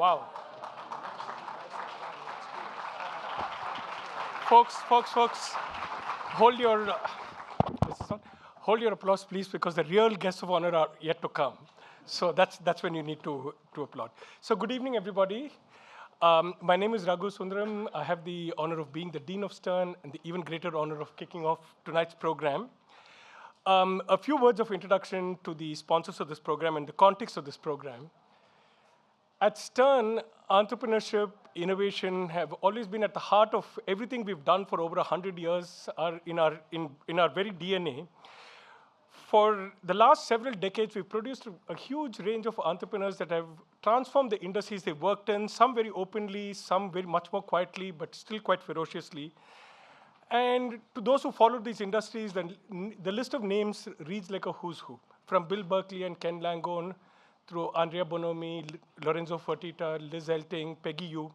Wow. Folks, hold your, hold your applause, please, because the real guests of honor are yet to come. So that's when you need to applaud. So good evening, everybody. My name is Raghu Sundaram. I have the honor of being the Dean of Stern and the even greater honor of kicking off tonight's program. A few words of introduction to the sponsors of this program and the context of this program. At Stern, entrepreneurship, innovation have always been at the heart of everything we've done for over 100 years in our very DNA. For the last several decades, we've produced a huge range of entrepreneurs that have transformed the industries they've worked in, some very openly, some very much more quietly, but still quite ferociously. And to those who followed these industries, the list of names reads like a who's who, from Bill Berkeley and Ken Langone, through Andrea Bonomi, Lorenzo Fertitta, Liz Elting, Peggy Yu.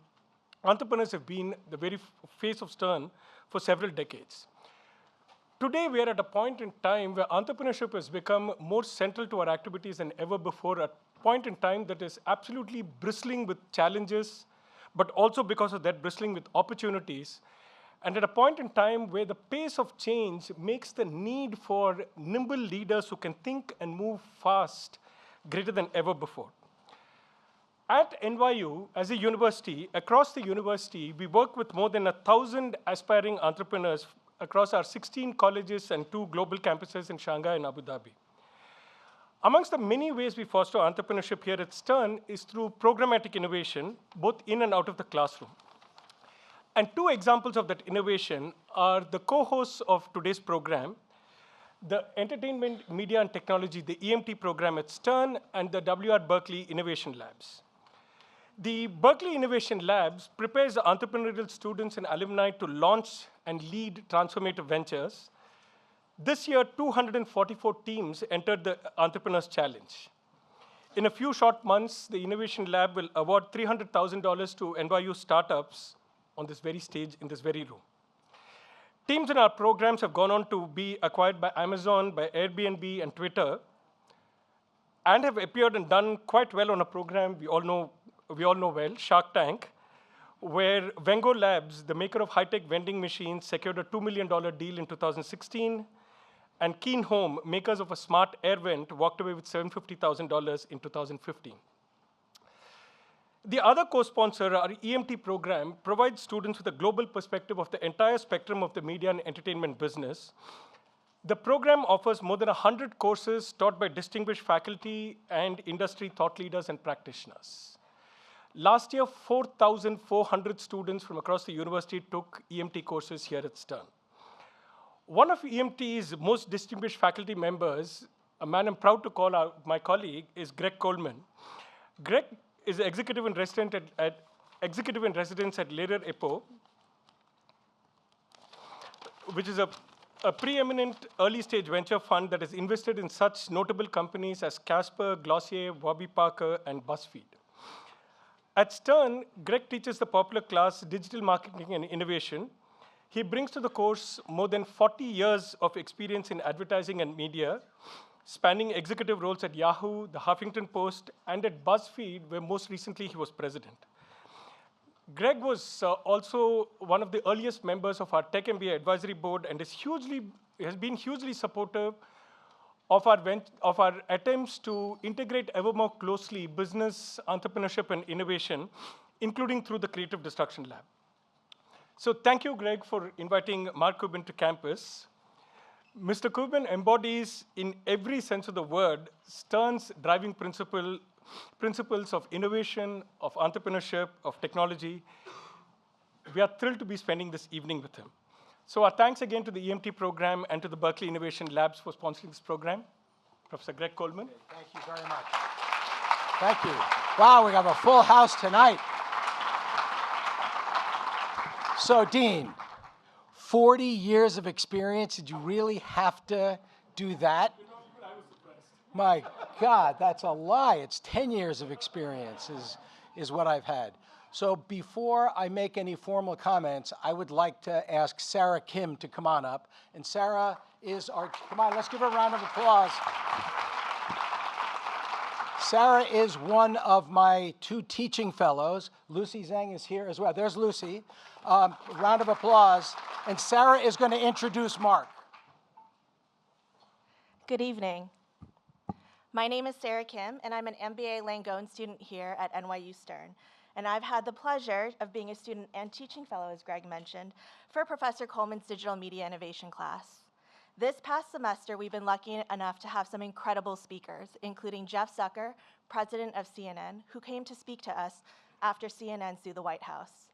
Entrepreneurs have been the very face of Stern for several decades. Today, we are at a point in time where entrepreneurship has become more central to our activities than ever before, a point in time that is absolutely bristling with challenges, but also because of that, bristling with opportunities. And at a point in time where the pace of change makes the need for nimble leaders who can think and move fast greater than ever before. At NYU, as a university, across the university, we work with more than 1,000 aspiring entrepreneurs across our 16 colleges and 2 global campuses in Shanghai and Abu Dhabi. Amongst the many ways we foster entrepreneurship here at Stern is through programmatic innovation, both in and out of the classroom. And 2 examples of that innovation are the co-hosts of today's program, the Entertainment, Media, and Technology, the EMT program at Stern, and the W.R. Berkeley Innovation Labs. The Berkeley Innovation Labs prepares the entrepreneurial students and alumni to launch and lead transformative ventures. This year, 244 teams entered the Entrepreneurs Challenge. In a few short months, the Innovation Lab will award $300,000 to NYU startups on this very stage, in this very room. Teams in our programs have gone on to be acquired by Amazon, by Airbnb, and Twitter, and have appeared and done quite well on a program we all know well, Shark Tank, where Vengo Labs, the maker of high-tech vending machines, secured a $2 million deal in 2016, and Keen Home, makers of a smart air vent, walked away with $750,000 in 2015. The other co-sponsor, our EMT program, provides students with a global perspective of the entire spectrum of the media and entertainment business. The program offers more than 100 courses taught by distinguished faculty and industry thought leaders and practitioners. Last year, 4,400 students from across the university took EMT courses here at Stern. One of EMT's most distinguished faculty members, a man I'm proud to call out my colleague, is Greg Coleman. Greg is executive in residence at Lehrer Epo, which is a preeminent early-stage venture fund that has invested in such notable companies as Casper, Glossier, Warby Parker, and BuzzFeed. At Stern, Greg teaches the popular class Digital Marketing and Innovation. He brings to the course more than 40 years of experience in advertising and media, spanning executive roles at Yahoo, the Huffington Post, and at BuzzFeed, where most recently he was president. Greg was also one of the earliest members of our Tech MBA advisory board and has been hugely supportive of our attempts to integrate ever more closely business, entrepreneurship, and innovation, including through the Creative Destruction Lab. So thank you, Greg, for inviting Mark Cuban to campus. Mr. Cuban embodies, in every sense of the word, Stern's driving principles of innovation, of entrepreneurship, of technology. We are thrilled to be spending this evening with him. So our thanks again to the EMT program and to the Berkeley Innovation Labs for sponsoring this program. Professor Greg Coleman. Okay, thank you very much. Thank you. Wow, we have a full house tonight. So, Dean, 40 years of experience, did you really have to do that? I was surprised. My God, that's a lie. It's 10 years of experience is what I've had. So before I make any formal comments, I would like to ask Sarah Kim to come on up. And Sarah is our, come on, let's give her a round of applause. Sarah is one of my 2 teaching fellows. Lucy Zhang is here as well. There's Lucy. Round of applause. And Sarah is going to introduce Mark. Good evening. My name is Sarah Kim, and I'm an MBA Langone student here at NYU Stern. And I've had the pleasure of being a student and teaching fellow, as Greg mentioned, for Professor Coleman's Digital Media Innovation class. This past semester, we've been lucky enough to have some incredible speakers, including Jeff Zucker, president of CNN, who came to speak to us after CNN sued the White House.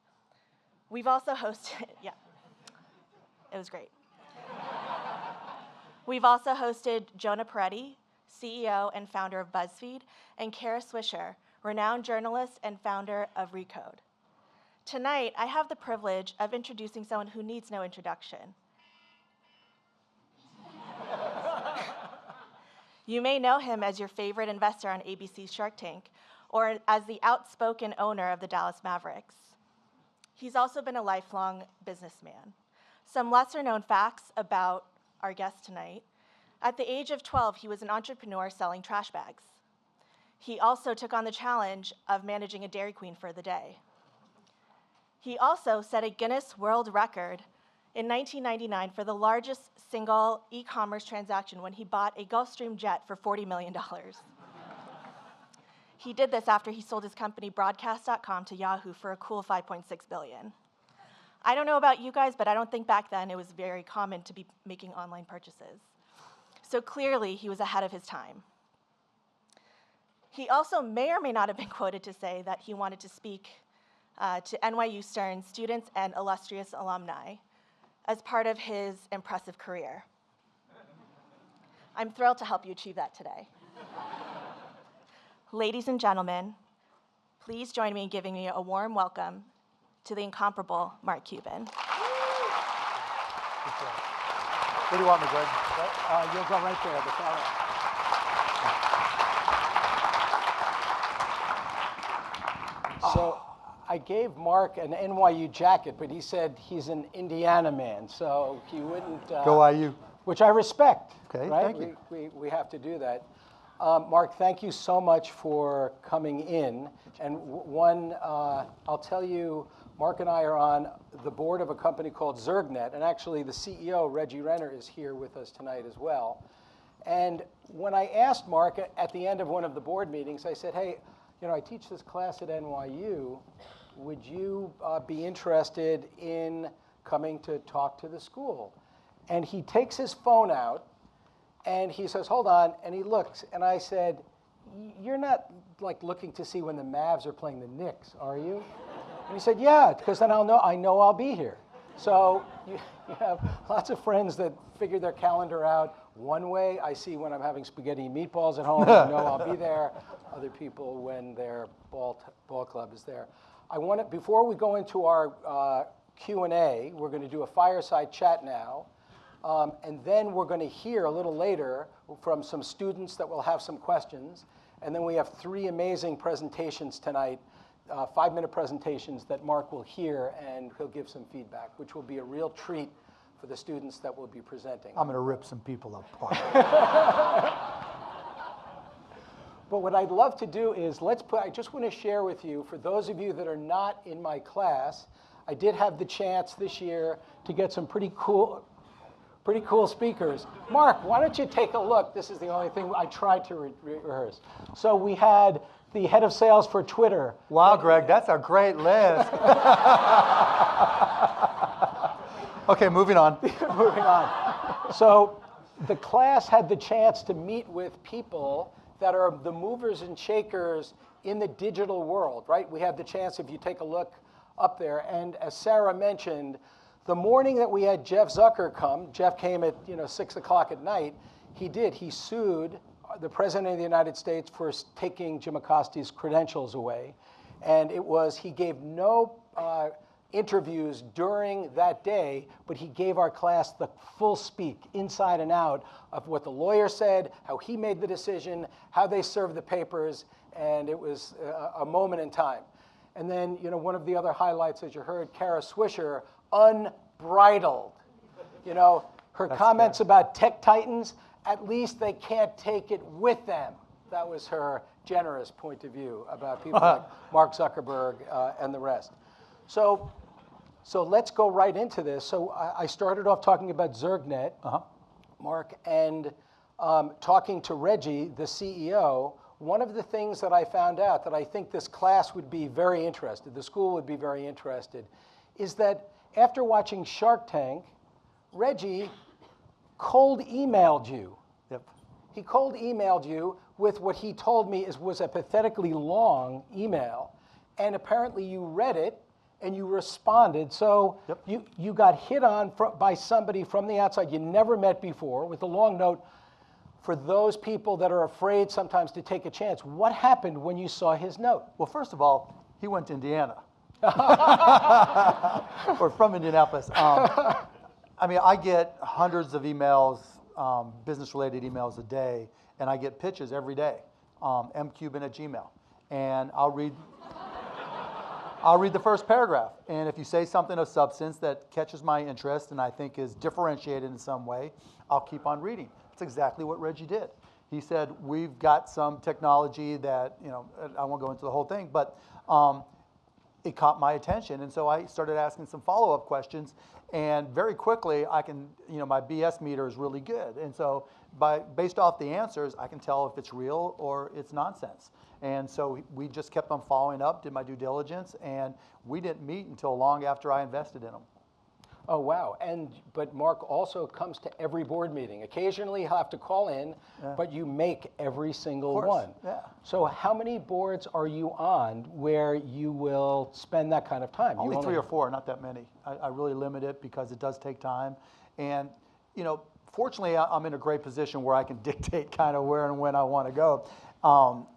We've also hosted, yeah, it was great. We've also hosted Jonah Peretti, CEO and founder of BuzzFeed, and Kara Swisher, renowned journalist and founder of Recode. Tonight, I have the privilege of introducing someone who needs no introduction. You may know him as your favorite investor on ABC's Shark Tank, or as the outspoken owner of the Dallas Mavericks. He's also been a lifelong businessman. Some lesser-known facts about our guest tonight. At the age of 12, he was an entrepreneur selling trash bags. He also took on the challenge of managing a Dairy Queen for the day. He also set a Guinness World Record in 1999 for the largest single e-commerce transaction when he bought a Gulfstream jet for $40 million. He did this after he sold his company Broadcast.com to Yahoo for a cool $5.6 billion. I don't know about you guys, but I don't think back then it was very common to be making online purchases. So clearly, he was ahead of his time. He also may or may not have been quoted to say that he wanted to speak to NYU Stern students and illustrious alumni as part of his impressive career. I'm thrilled to help you achieve that today. Ladies and gentlemen, please join me in giving me a warm welcome to the incomparable Mark Cuban. Where do you want me, Greg? You'll go right there, the far end. So I gave Mark an NYU jacket, but he said he's an Indiana man, so he wouldn't. Go IU. Which I respect. Okay, right? thank you. We have to do that. Mark, thank you so much for coming in. And I'll tell you, Mark and I are on the board of a company called Zergnet, and actually the CEO, Reggie Renner, is here with us tonight as well. And when I asked Mark at the end of one of the board meetings, I said, hey, I teach this class at NYU. Would you be interested in coming to talk to the school? And he takes his phone out, and he says, hold on, and he looks, and I said, you're not like looking to see when the Mavs are playing the Knicks, are you? And he said, yeah, because then I know I'll be here. So you have lots of friends that figure their calendar out one way. I see when I'm having spaghetti and meatballs at home, I know I'll be there. Other people when their ball club is there. Before we go into our Q&A, we're going to do a fireside chat now. And then we're going to hear a little later from some students that will have some questions. And then we have 3 amazing presentations tonight, 5-minute presentations that Mark will hear, and he'll give some feedback, which will be a real treat for the students that will be presenting. I'm going to rip some people apart. But what I'd love to do is I just want to share with you, for those of you that are not in my class, I did have the chance this year to get some pretty cool speakers. Mark, why don't you take a look? This is the only thing I tried to rehearse. So we had the head of sales for Twitter. Wow, Greg, that's a great list. Okay, moving on. Moving on. So the class had the chance to meet with people that are the movers and shakers in the digital world, right? We had the chance, if you take a look up there, and as Sarah mentioned, the morning that we had Jeff Zucker come, Jeff came at 6 o'clock at night, he sued the President of the United States for taking Jim Acosta's credentials away. And he gave no interviews during that day, but he gave our class the full speak, inside and out, of what the lawyer said, how he made the decision, how they served the papers, and it was a moment in time. And then, one of the other highlights, as you heard, Kara Swisher, unbridled. Her comments about tech titans, at least they can't take it with them. That was her generous point of view about people like Mark Zuckerberg and the rest. So let's go right into this. So I started off talking about ZergNet, Mark, and talking to Reggie, the CEO. One of the things that I found out that I think this class would be very interested, the school would be very interested, is that after watching Shark Tank, Reggie cold emailed you. Yep. He cold emailed you with what he told me was a pathetically long email, and apparently you read it and you responded. So you got hit on by somebody from the outside you never met before with a long note. For those people that are afraid sometimes to take a chance, what happened when you saw his note? Well, first of all, he went to Indiana. Or from Indianapolis. I mean, I get hundreds of emails, business-related emails a day, and I get pitches every day, mcuban@gmail. And I'll read the first paragraph. And if you say something of substance that catches my interest and I think is differentiated in some way, I'll keep on reading. That's exactly what Reggie did. He said, we've got some technology that, I won't go into the whole thing, but it caught my attention. And so I started asking some follow-up questions. And very quickly, my BS meter is really good. And so based off the answers, I can tell if it's real or it's nonsense. And so we just kept on following up, did my due diligence, and we didn't meet until long after I invested in them. Oh, wow. But Mark also comes to every board meeting. Occasionally he'll have to call in, but you make every single one. Yeah. So how many boards are you on where you will spend that kind of time? Only 3 or 4, not that many. I really limit it because it does take time. And, fortunately, I'm in a great position where I can dictate kind of where and when I want to go.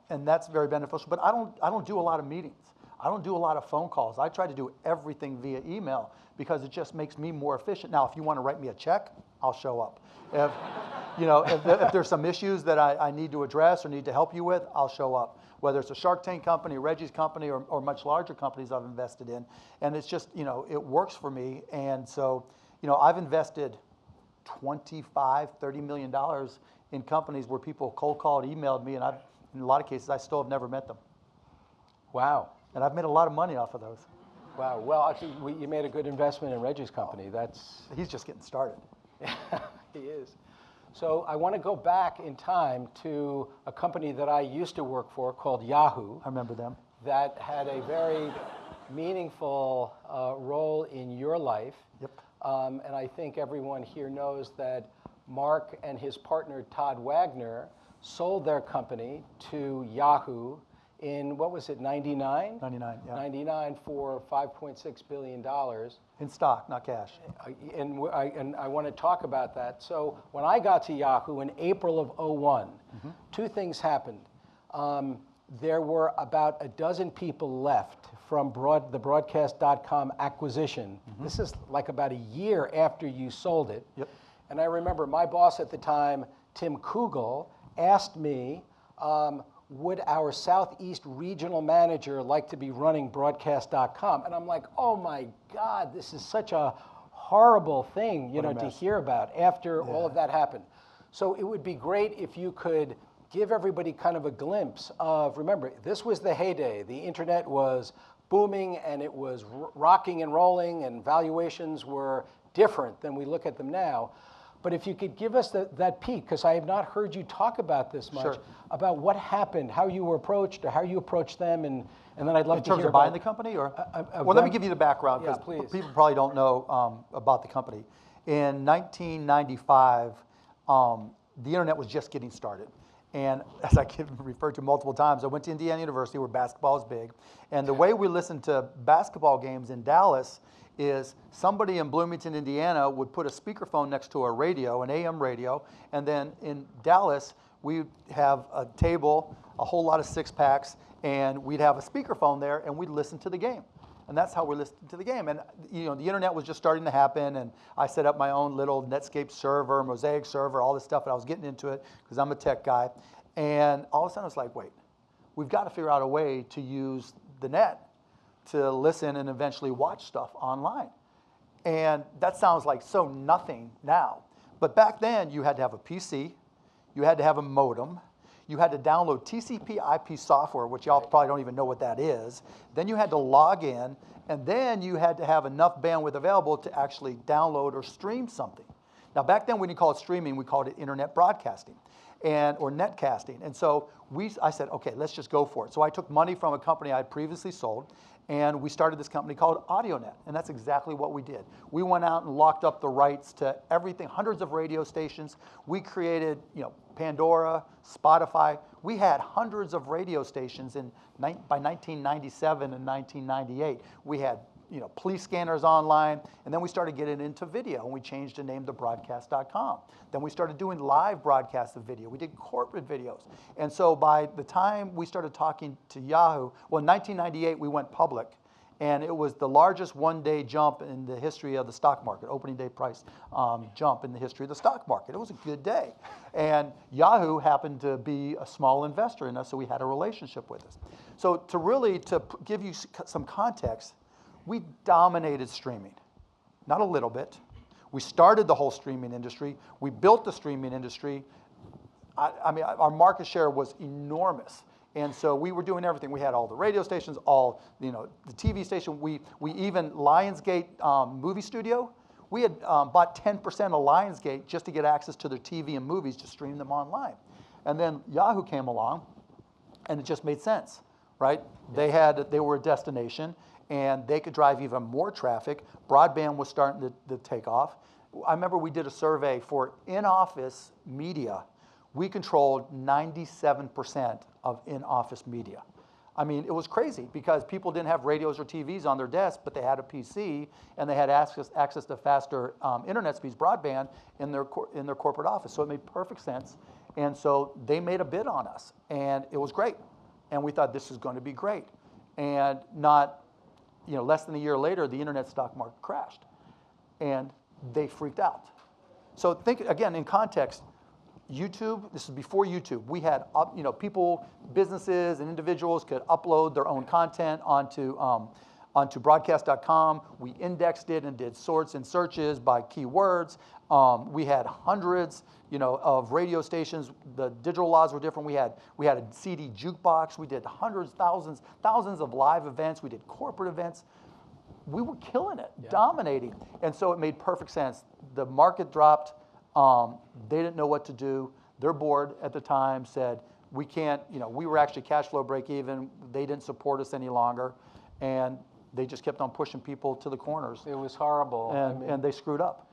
And that's very beneficial. But I don't do a lot of meetings. I don't do a lot of phone calls. I try to do everything via email because it just makes me more efficient. Now, if you want to write me a check, I'll show up. If there's some issues that I need to address or need to help you with, I'll show up. Whether it's a Shark Tank company, Reggie's company, or much larger companies I've invested in. And it's just, it works for me. And so, I've invested $25, $30 million in companies where people cold called, emailed me, and in a lot of cases, I still have never met them. Wow. And I've made a lot of money off of those. Wow. Well, actually, you made a good investment in Reggie's company. He's just getting started. He is. So I want to go back in time to a company that I used to work for called Yahoo. I remember them. That had a very meaningful role in your life. Yep. And I think everyone here knows that Mark and his partner Todd Wagner sold their company to Yahoo in, what was it, 99? 99, yeah. 99 for $5.6 billion. In stock, not cash. And I want to talk about that. So when I got to Yahoo in April of 01, two things happened. There were about a dozen people left from the broadcast.com acquisition. This is like about a year after you sold it. Yep. And I remember my boss at the time, Tim Kugel, asked me, would our Southeast regional manager like to be running broadcast.com? And I'm like, oh my God, this is such a horrible thing, to hear about after all of that happened. So it would be great if you could give everybody kind of a glimpse of, remember, this was the heyday. The internet was booming and it was rocking and rolling and valuations were different than we look at them now. But if you could give us that peek, because I have not heard you talk about this much, about what happened, how you were approached, or how you approached them, and then I'd love to hear in terms of buying the company, or well, let me give you the background because people probably don't know about the company. In 1995, the internet was just getting started. And as I referred to multiple times, I went to Indiana University where basketball is big. And the way we listened to basketball games in Dallas is somebody in Bloomington, Indiana would put a speakerphone next to a radio, an AM radio, and then in Dallas, we'd have a table, a whole lot of six-packs, and we'd have a speakerphone there, and we'd listen to the game. And that's how we listened to the game. And the internet was just starting to happen, and I set up my own little Netscape server, Mosaic server, all this stuff, and I was getting into it because I'm a tech guy. And all of a sudden, I was like, wait, we've got to figure out a way to use the net to listen and eventually watch stuff online. And that sounds like so nothing now. But back then, you had to have a PC, you had to have a modem, You had to download TCP/IP software, which y'all probably don't even know what that is. Then you had to log in, and then you had to have enough bandwidth available to actually download or stream something. Now, back then, we didn't call it streaming. We called it internet broadcasting or netcasting. And so I said, OK, let's just go for it. So I took money from a company I had previously sold, and we started this company called AudioNet, and that's exactly what we did. We went out and locked up the rights to everything, hundreds of radio stations. We created, Pandora, Spotify. We had hundreds of radio stations by 1997 and 1998. We had, police scanners online, and then we started getting into video, and we changed the name to broadcast.com. Then we started doing live broadcasts of video. We did corporate videos. And so by the time we started talking to Yahoo, well, in 1998, we went public, and it was the largest one-day jump in the history of the stock market, opening day price jump in the history of the stock market. It was a good day. And Yahoo happened to be a small investor in us, so we had a relationship with us. So to give you some context, we dominated streaming, not a little bit. We started the whole streaming industry. We built the streaming industry. I mean, our market share was enormous. And so we were doing everything. We had all the radio stations, all, the TV station. We even, Lionsgate movie studio, we had bought 10% of Lionsgate just to get access to their TV and movies to stream them online. And then Yahoo came along, and it just made sense, right? They were a destination, and they could drive even more traffic. Broadband was starting to take off. I remember we did a survey for in-office media. We controlled 97% of in-office media. I mean, it was crazy because people didn't have radios or TVs on their desk, but they had a PC, and they had access to faster internet speeds, broadband, in their corporate office. So it made perfect sense. And so they made a bid on us, and it was great. And we thought this is going to be great. And less than a year later, the internet stock market crashed, and they freaked out. So think, again, in context, YouTube, this is before YouTube. We had, people, businesses and individuals could upload their own content onto broadcast.com. We indexed it and did sorts and searches by keywords. We had hundreds, of radio stations. The digital laws were different. We had a CD jukebox. We did hundreds, thousands of live events. We did corporate events. We were killing it, dominating. And so it made perfect sense. The market dropped. They didn't know what to do. Their board at the time said, we can't, we were actually cash flow break even. They didn't support us any longer. And they just kept on pushing people to the corners. It was horrible. And they screwed up.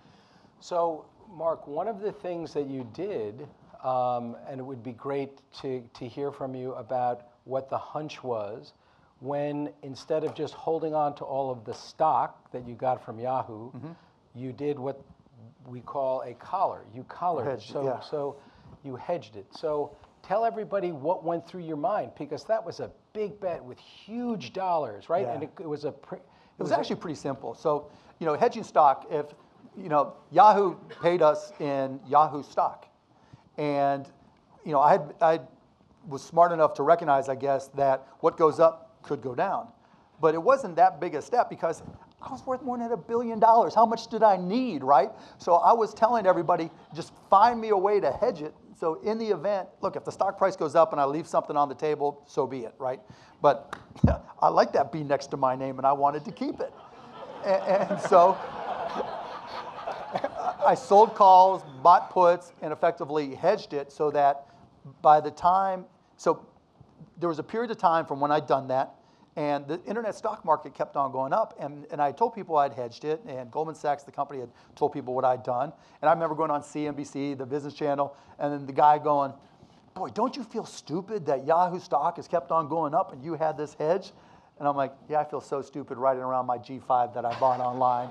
So, Mark, one of the things that you did, and it would be great to hear from you about what the hunch was, when instead of just holding on to all of the stock that you got from Yahoo, you did what we call a collar. You collared it. So you hedged it. So tell everybody what went through your mind, because that was a big bet with huge dollars, right? Yeah. And it was It was actually pretty simple. So, hedging stock, if, Yahoo paid us in Yahoo stock. And, I was smart enough to recognize, I guess, that what goes up could go down. But it wasn't that big a step because I was worth more than $1 billion. How much did I need, right? So I was telling everybody, just find me a way to hedge it. So in the event, look, if the stock price goes up and I leave something on the table, so be it, right? But I like that B next to my name, and I wanted to keep it. And so I sold calls, bought puts, and effectively hedged it so that by the time, so there was a period of time from when I'd done that, and the internet stock market kept on going up, and I told people I'd hedged it, and Goldman Sachs, the company, had told people what I'd done. And I remember going on CNBC, the business channel, and then the guy going, boy, don't you feel stupid that Yahoo stock has kept on going up and you had this hedge? And I'm like, yeah, I feel so stupid riding around my G5 that I bought online,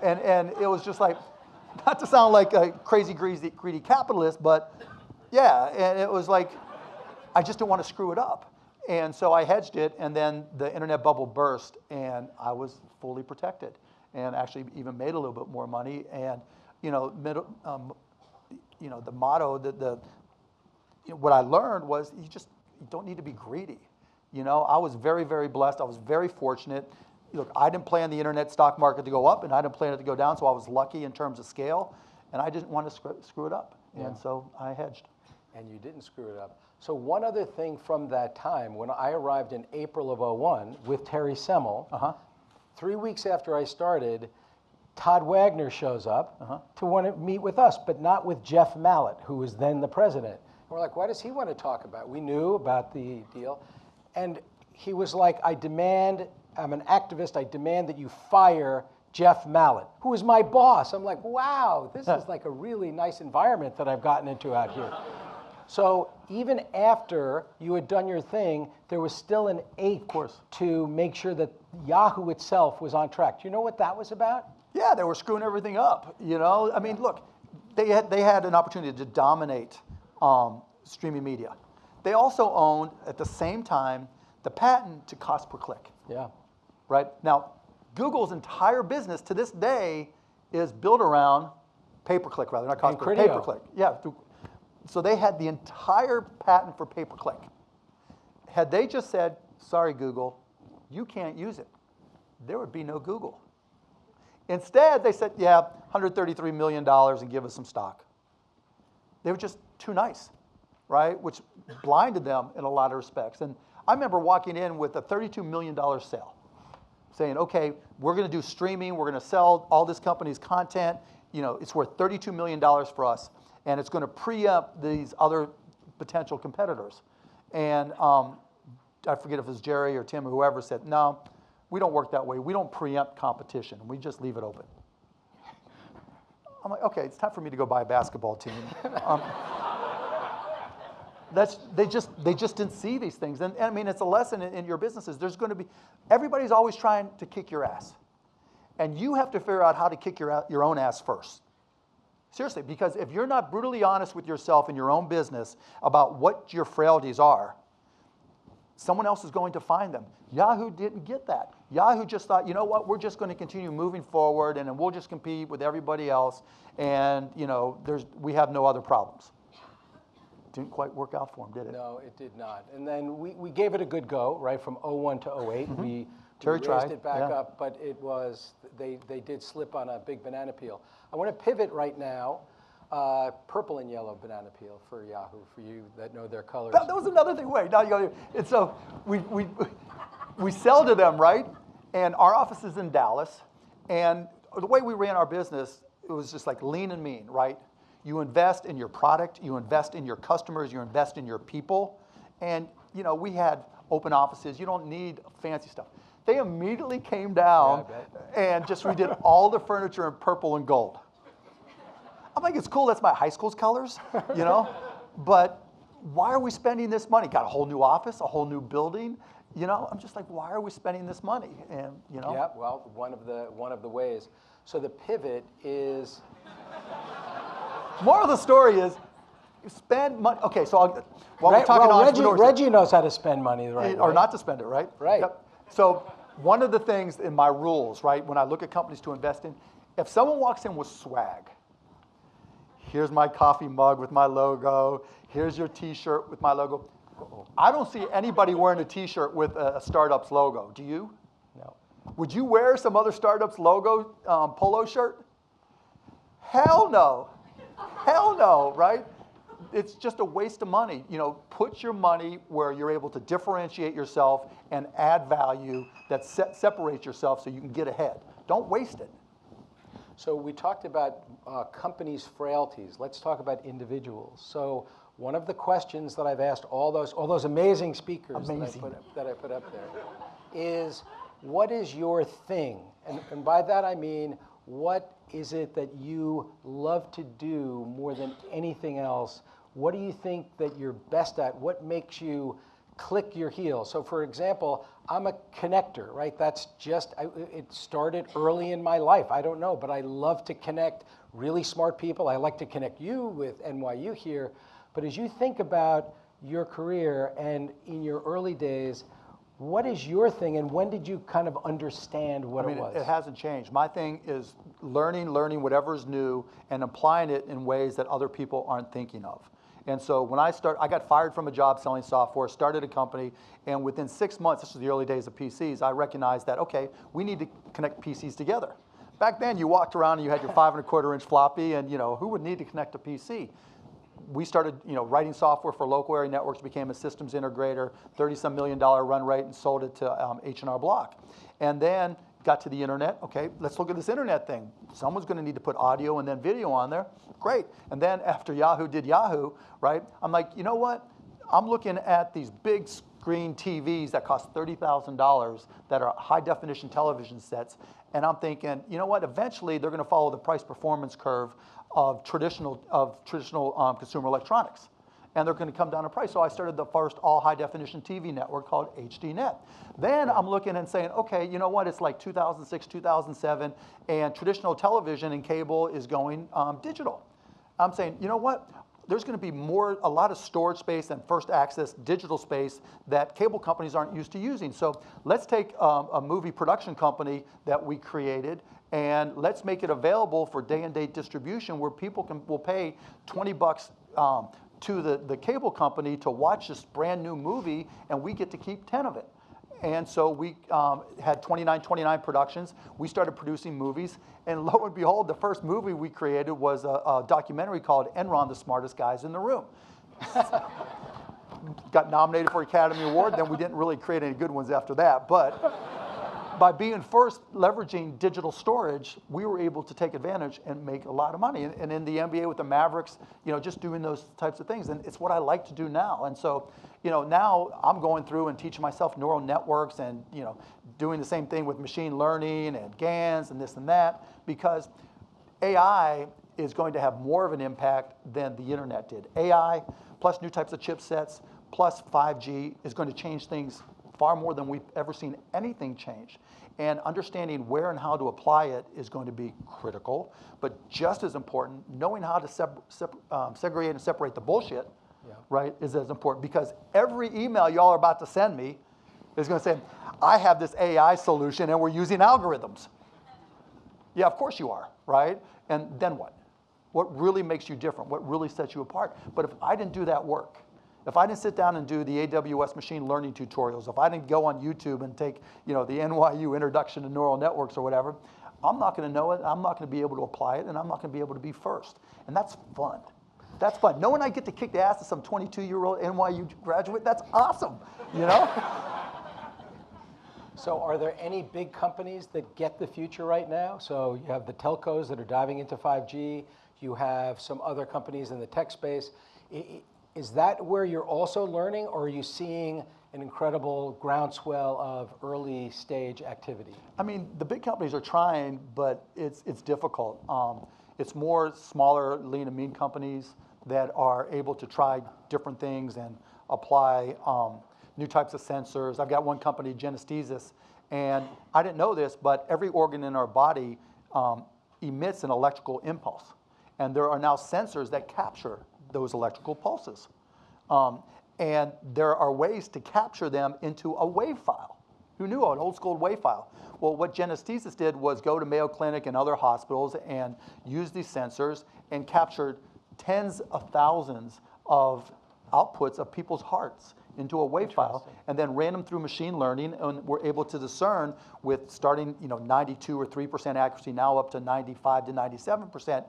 And it was just like, not to sound like a crazy, greedy capitalist, but yeah, and it was like, I just didn't want to screw it up. And so I hedged it, and then the internet bubble burst, and I was fully protected, and actually even made a little bit more money. And the motto, what I learned was you don't need to be greedy. I was very, very blessed. I was very fortunate. Look, I didn't plan the internet stock market to go up, and I didn't plan it to go down, so I was lucky in terms of scale, and I didn't want to screw it up, and so I hedged. And you didn't screw it up. So one other thing from that time, when I arrived in April of '01 with Terry Semmel, 3 weeks after I started, Todd Wagner shows up to want to meet with us, but not with Jeff Mallett, who was then the president. And we're like, why does he want to talk about? We knew about the deal. And he was like, I'm an activist, I demand that you fire Jeff Mallett, who is my boss. I'm like, wow, this is like a really nice environment that I've gotten into out here. So even after you had done your thing, there was still an ache to make sure that Yahoo itself was on track. Do you know what that was about? Yeah, they were screwing everything up. You know, I mean, look, they had an opportunity to dominate streaming media. They also owned at the same time the patent to cost per click. Yeah. Right now, Google's entire business to this day is built around pay-per-click, rather not cost per pay-per-click. Yeah. So they had the entire patent for pay-per-click. Had they just said, sorry, Google, you can't use it, there would be no Google. Instead, they said, yeah, $133 million and give us some stock. They were just too nice, right? Which blinded them in a lot of respects. And I remember walking in with a $32 million sale, saying, okay, we're going to do streaming, we're going to sell all this company's content, you know, it's worth $32 million for us, and it's going to preempt these other potential competitors. And I forget if it was Jerry or Tim or whoever said, no, we don't work that way. We don't preempt competition. We just leave it open. I'm like, okay, it's time for me to go buy a basketball team. They just didn't see these things. And I mean, it's a lesson in your businesses. There's going to be, everybody's always trying to kick your ass. And you have to figure out how to kick your own ass first. Seriously, because if you're not brutally honest with yourself in your own business about what your frailties are, someone else is going to find them. Yahoo didn't get that. Yahoo just thought, you know what, we're just going to continue moving forward and then we'll just compete with everybody else and, you know, we have no other problems. Didn't quite work out for them, did it? No, it did not. And then we gave it a good go, right, from '01 to '08. We Terry raised tried, it back yeah. up, but it was, they did slip on a big banana peel. I want to pivot right now. Purple and yellow banana peel for Yahoo, for you that know their colors. That was another thing. Wait, now you go. And so we sell to them, right? And our office is in Dallas. And the way we ran our business, it was just like lean and mean, right? You invest in your product, you invest in your customers, you invest in your people. And, you know, we had open offices. You don't need fancy stuff. They immediately came down and just redid all the furniture in purple and gold. I'm like, it's cool, that's my high school's colors, you know? But why are we spending this money? Got a whole new office, a whole new building, you know? I'm just like, why are we spending this money? And, you know? Yeah, well, one of the ways. So the pivot is... Moral of the story is, you spend money. Okay, so while we're talking entrepreneurship, Reggie knows how to spend money, right? Or not to spend it, right? Right. Yep. So one of the things in my rules, right, when I look at companies to invest in, if someone walks in with swag, here's my coffee mug with my logo, here's your T-shirt with my logo. I don't see anybody wearing a T-shirt with a startup's logo. Do you? No. Would you wear some other startup's logo polo shirt? Hell no. Hell no, right? It's just a waste of money. You know, put your money where you're able to differentiate yourself and add value that separates yourself so you can get ahead. Don't waste it. So we talked about companies' frailties. Let's talk about individuals. So one of the questions that I've asked all those amazing speakers that I put up there is, what is your thing? And by that I mean, what is it that you love to do more than anything else? What do you think that you're best at? What makes you click your heels? So for example, I'm a connector, right? That's just, it started early in my life. I don't know, but I love to connect really smart people. I like to connect you with NYU here. But as you think about your career and in your early days, what is your thing, and when did you kind of understand what it was? It hasn't changed. My thing is learning whatever is new and applying it in ways that other people aren't thinking of. And so when I got fired from a job selling software, started a company, and within 6 months, this was the early days of PCs, I recognized that, okay, we need to connect PCs together. Back then, you walked around and you had your 5 1/4 inch floppy, and you know, who would need to connect a PC? we started, writing software for local area networks, became a systems integrator, $30-some million run rate, and sold it to H&R Block. And then got to the internet. Okay, let's look at this internet thing. Someone's going to need to put audio and then video on there. Great. And then after Yahoo did Yahoo, right, I'm like, you know what? I'm looking at these big screen TVs that cost $30,000 that are high definition television sets. And I'm thinking, you know what? Eventually, they're going to follow the price performance curve of traditional consumer electronics, and they're going to come down in price. So I started the first all high definition TV network called HDNet. Then I'm looking and saying, okay, you know what? It's like 2006, 2007, and traditional television and cable is going digital. I'm saying, you know what? There's going to be a lot of storage space and first access digital space that cable companies aren't used to using. So let's take a movie production company that we created, and let's make it available for day and date distribution where people will pay $20 to the cable company to watch this brand new movie, and we get to keep 10 of it. And so we had 29 productions. We started producing movies, and lo and behold, the first movie we created was a documentary called Enron, the Smartest Guys in the Room. Got nominated for Academy Award, then we didn't really create any good ones after that, but by being first leveraging digital storage, we were able to take advantage and make a lot of money. And in the NBA with the Mavericks, just doing those types of things. And it's what I like to do now. And so, now I'm going through and teaching myself neural networks and, doing the same thing with machine learning and GANs and this and that, because AI is going to have more of an impact than the internet did. AI plus new types of chipsets plus 5G is going to change things far more than we've ever seen anything change. And understanding where and how to apply it is going to be critical, but just as important, knowing how to segregate and separate the bullshit, right, is as important, because every email y'all are about to send me is going to say, I have this AI solution and we're using algorithms. Yeah, of course you are, right? And then what? What really makes you different? What really sets you apart? But if I didn't do that work, if I didn't sit down and do the AWS machine learning tutorials, if I didn't go on YouTube and take, the NYU Introduction to Neural Networks or whatever, I'm not going to know it, I'm not going to be able to apply it, and I'm not going to be able to be first. And that's fun. That's fun. Knowing I get to kick the ass of some 22-year-old NYU graduate, that's awesome, So are there any big companies that get the future right now? So you have the telcos that are diving into 5G. You have some other companies in the tech space. Is that where you're also learning, or are you seeing an incredible groundswell of early stage activity? I mean, the big companies are trying, but it's difficult. It's more smaller, lean and mean companies that are able to try different things and apply new types of sensors. I've got one company, Genesthesis, and I didn't know this, but every organ in our body emits an electrical impulse. And there are now sensors that capture those electrical pulses. And there are ways to capture them into a WAV file. Who knew an old school WAV file? Well, what Genesthesis did was go to Mayo Clinic and other hospitals and use these sensors and captured tens of thousands of outputs of people's hearts into a WAV file, and then ran them through machine learning, and were able to discern with starting 92 or 3% accuracy, now up to 95 to 97%,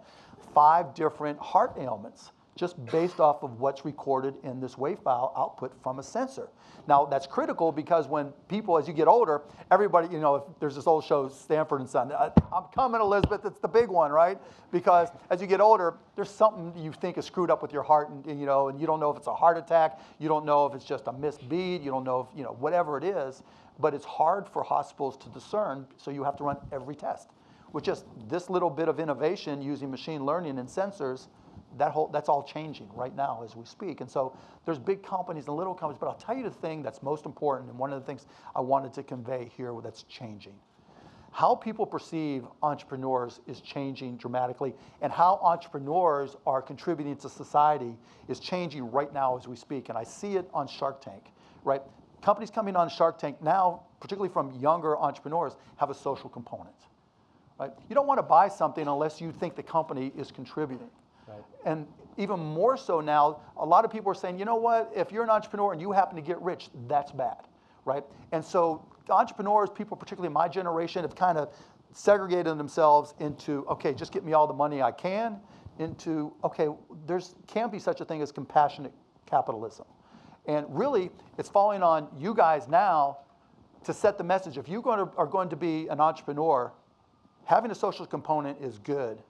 5 different heart ailments, just based off of what's recorded in this WAV file output from a sensor. Now, that's critical because when people, as you get older, everybody, if there's this old show, Stanford and Son, I'm coming, Elizabeth, it's the big one, right? Because as you get older, there's something you think is screwed up with your heart, and you don't know if it's a heart attack, you don't know if it's just a missed beat, you don't know if, whatever it is, but it's hard for hospitals to discern, so you have to run every test. With just this little bit of innovation using machine learning and sensors, that's all changing right now as we speak. And so there's big companies and little companies, but I'll tell you the thing that's most important, and one of the things I wanted to convey here that's changing. How people perceive entrepreneurs is changing dramatically, and how entrepreneurs are contributing to society is changing right now as we speak. And I see it on Shark Tank, right? Companies coming on Shark Tank now, particularly from younger entrepreneurs, have a social component, right? You don't want to buy something unless you think the company is contributing. Right. And even more so now, a lot of people are saying, you know what, if you're an entrepreneur and you happen to get rich, that's bad, right? And so entrepreneurs, people particularly my generation, have kind of segregated themselves into, okay, just get me all the money I can, into, okay, can be such a thing as compassionate capitalism. And really, it's falling on you guys now to set the message. If you are going to be an entrepreneur, having a social component is good.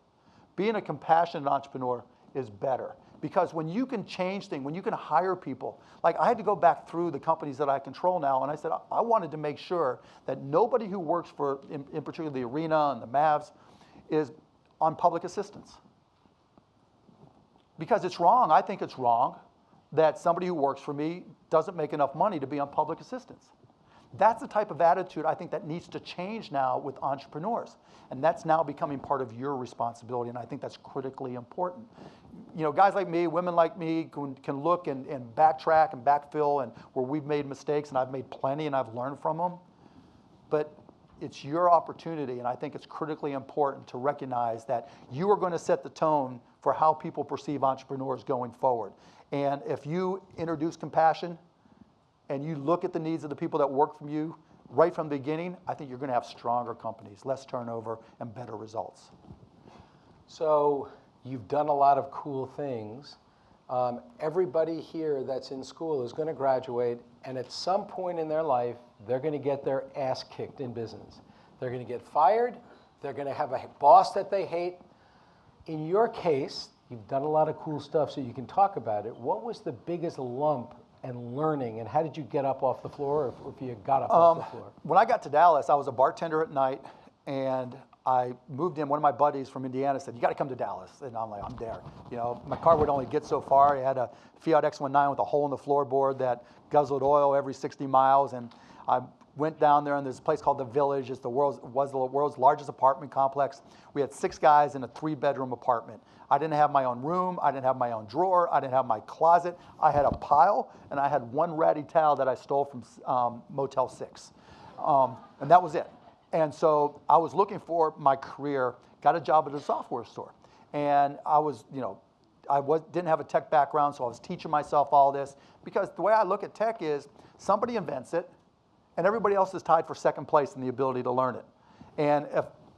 Being a compassionate entrepreneur is better. Because when you can change things, when you can hire people, like I had to go back through the companies that I control now, and I said I wanted to make sure that nobody who works for, in particular the Arena and the Mavs, is on public assistance. Because it's wrong, I think it's wrong, that somebody who works for me doesn't make enough money to be on public assistance. That's the type of attitude I think that needs to change now with entrepreneurs. And that's now becoming part of your responsibility, and I think that's critically important. You know, guys like me, women like me can look and backtrack and backfill and where we've made mistakes, and I've made plenty and I've learned from them. But it's your opportunity, and I think it's critically important to recognize that you are going to set the tone for how people perceive entrepreneurs going forward. And if you introduce compassion and you look at the needs of the people that work for you right from the beginning, I think you're going to have stronger companies, less turnover, and better results. So you've done a lot of cool things. Everybody here that's in school is going to graduate, and at some point in their life, they're going to get their ass kicked in business. They're going to get fired. They're going to have a boss that they hate. In your case, you've done a lot of cool stuff, so you can talk about it. What was the biggest lump and learning, and how did you get up off the floor, if you got up off the floor? When I got to Dallas, I was a bartender at night, and I moved in. One of my buddies from Indiana said, "You got to come to Dallas," and I'm like, "I'm there." You know, my car would only get so far. It had a Fiat X19 with a hole in the floorboard that guzzled oil every 60 miles, and I went down there, and there's a place called The Village. It's was the world's largest apartment complex. We had 6 guys in a 3-bedroom apartment. I didn't have my own room. I didn't have my own drawer. I didn't have my closet. I had a pile, and I had one ratty towel that I stole from Motel 6. And that was it. And so I was looking for my career, got a job at a software store. And I was, you know, didn't have a tech background, so I was teaching myself all this. Because the way I look at tech is somebody invents it, and everybody else is tied for second place in the ability to learn it. And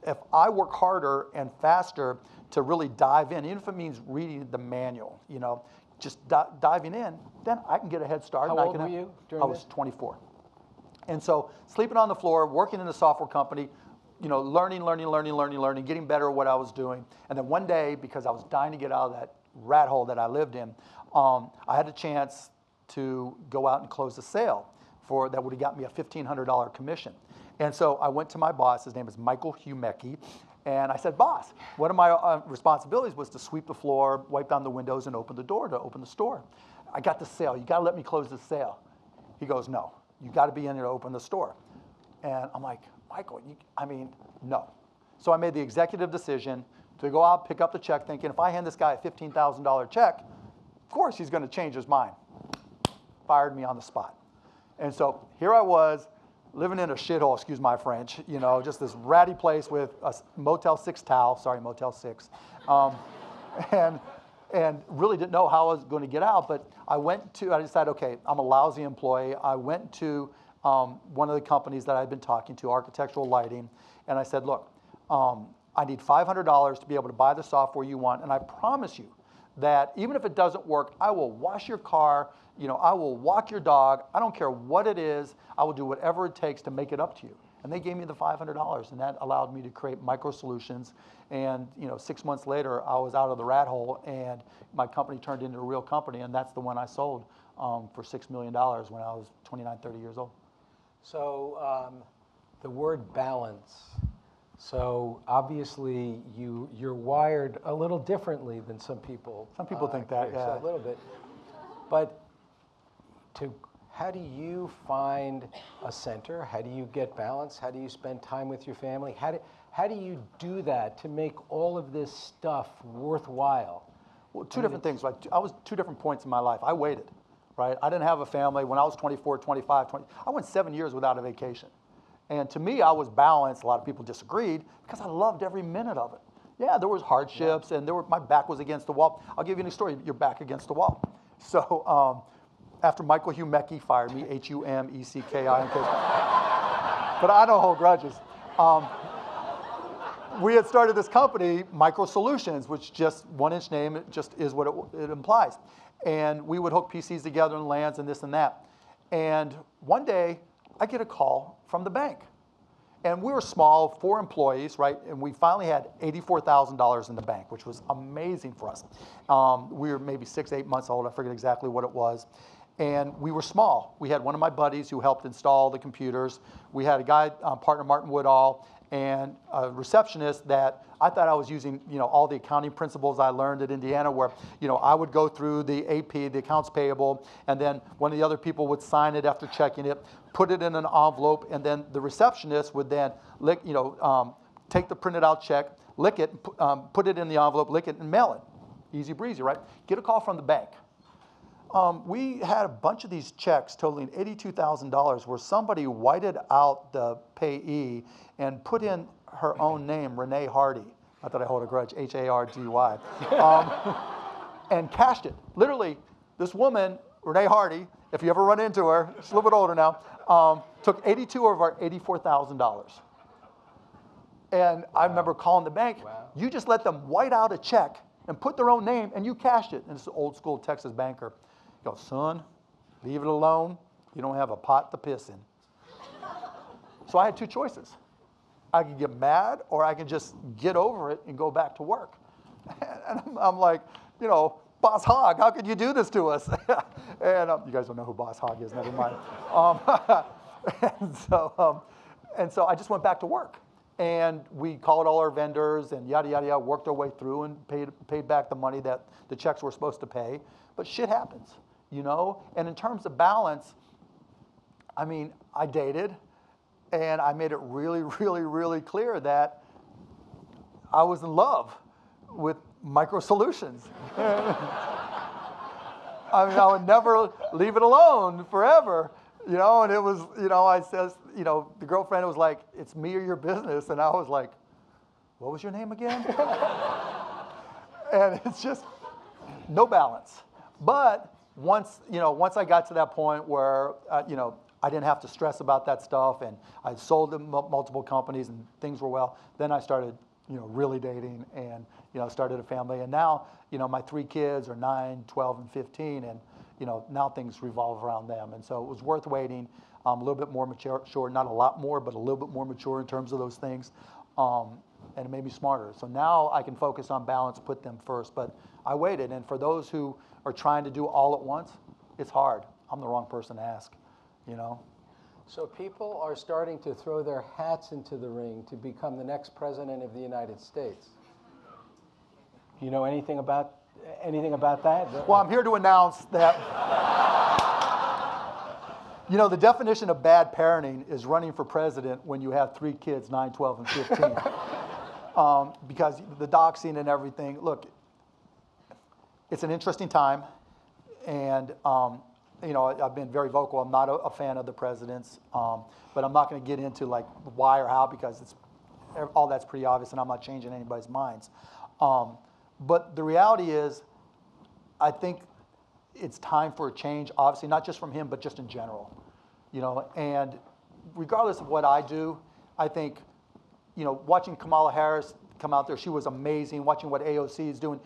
if I work harder and faster to really dive in, even if it means reading the manual, you know, just diving in, then I can get a head start. How old were you during I was 24. And so sleeping on the floor, working in a software company, you know, learning, getting better at what I was doing. And then one day, because I was dying to get out of that rat hole that I lived in, I had a chance to go out and close a sale that would have got me a $1,500 commission. And so I went to my boss, his name is Michael Humecki, and I said, "Boss, one of my responsibilities was to sweep the floor, wipe down the windows, and open the door to open the store. I got the sale. You got to let me close the sale." He goes, "No, you got to be in there to open the store." And I'm like, "Michael, no." So I made the executive decision to go out, pick up the check, thinking if I hand this guy a $15,000 check, of course he's going to change his mind. Fired me on the spot. And so here I was, living in a shithole, excuse my French, you know, just this ratty place with a Motel 6 towel, sorry, Motel 6, and really didn't know how I was going to get out. But I decided, okay, I'm a lousy employee. I went to one of the companies that I'd been talking to, Architectural Lighting, and I said, "Look, I need $500 to be able to buy the software you want, and I promise you that even if it doesn't work, I will wash your car, you know, I will walk your dog, I don't care what it is, I will do whatever it takes to make it up to you." And they gave me the $500, and that allowed me to create Micro Solutions. And 6 months later, I was out of the rat hole, and my company turned into a real company, and that's the one I sold for $6 million when I was 29, 30 years old. So the word balance. So obviously you're wired a little differently than some people. Some people think that, yeah. A little bit. But how do you find a center? How do you get balance? How do you spend time with your family? How do you do that to make all of this stuff worthwhile? Well, two different things. Like I was 2 different points in my life. I waited, right? I didn't have a family. When I was 24, 25, 20, I went 7 years without a vacation. And to me, I was balanced. A lot of people disagreed because I loved every minute of it. Yeah, there was hardships, and my back was against the wall. I'll give you a story. Your back against the wall. So after Michael Humecki fired me, Humecki, but I don't hold grudges. we had started this company, Micro Solutions, which just one-inch name, it just is what it implies. And we would hook PCs together and LANs and this and that. And one day, I get a call from the bank. And we were small, 4 employees, right? And we finally had $84,000 in the bank, which was amazing for us. We were maybe 6, 8 months old. I forget exactly what it was. And we were small. We had one of my buddies who helped install the computers. We had a guy, partner Martin Woodall, and a receptionist that I thought I was using, all the accounting principles I learned at Indiana, where, I would go through the AP, the accounts payable, and then one of the other people would sign it after checking it, put it in an envelope, and then the receptionist would then take the printed out check, lick it, put it in the envelope, lick it, and mail it. Easy breezy, right? Get a call from the bank. We had a bunch of these checks totaling $82,000 where somebody whited out the payee and put in her own name, Renee Hardy. Not that I hold a grudge, Hardy, and cashed it. Literally, this woman, Renee Hardy, if you ever run into her, she's a little bit older now, took 82 of our $84,000. And I remember calling the bank, you just let them white out a check and put their own name, and you cashed it. And it's an old school Texas banker. He goes, son, leave it alone. You don't have a pot to piss in. So I had 2 choices. I could get mad, or I could just get over it and go back to work. And I'm like, Boss Hogg, how could you do this to us? And you guys don't know who Boss Hogg is, never mind. And so I just went back to work. And we called all our vendors and yada, yada, yada, worked our way through and paid back the money that the checks were supposed to pay. But shit happens, And in terms of balance, I dated, and I made it really, really, really clear that I was in love with Micro Solutions. I would never leave it alone forever. And it was, I says, the girlfriend was like, it's me or your business. And I was like, what was your name again? And it's just no balance. But once I got to that point where, I didn't have to stress about that stuff, and I sold to multiple companies and things were well, then I started, really dating and, started a family. And now, my 3 kids are 9, 12, and 15, and, now things revolve around them. And so it was worth waiting, a little bit more mature, not a lot more, but a little bit more mature in terms of those things. And it made me smarter. So now I can focus on balance, put them first. But I waited. And for those who are trying to do all at once, it's hard. I'm the wrong person to ask, So people are starting to throw their hats into the ring to become the next president of the United States. Do you know anything about that? Well, I'm here to announce that, the definition of bad parenting is running for president when you have 3 kids, 9, 12, and 15. Because the doxing and everything, look, it's an interesting time. And, I've been very vocal. I'm not a fan of the presidents, but I'm not going to get into like why or how, because all that's pretty obvious, and I'm not changing anybody's minds. But the reality is, I think it's time for a change, obviously, not just from him, but just in general. And regardless of what I do, I think, watching Kamala Harris come out there, she was amazing. Watching what AOC is doing,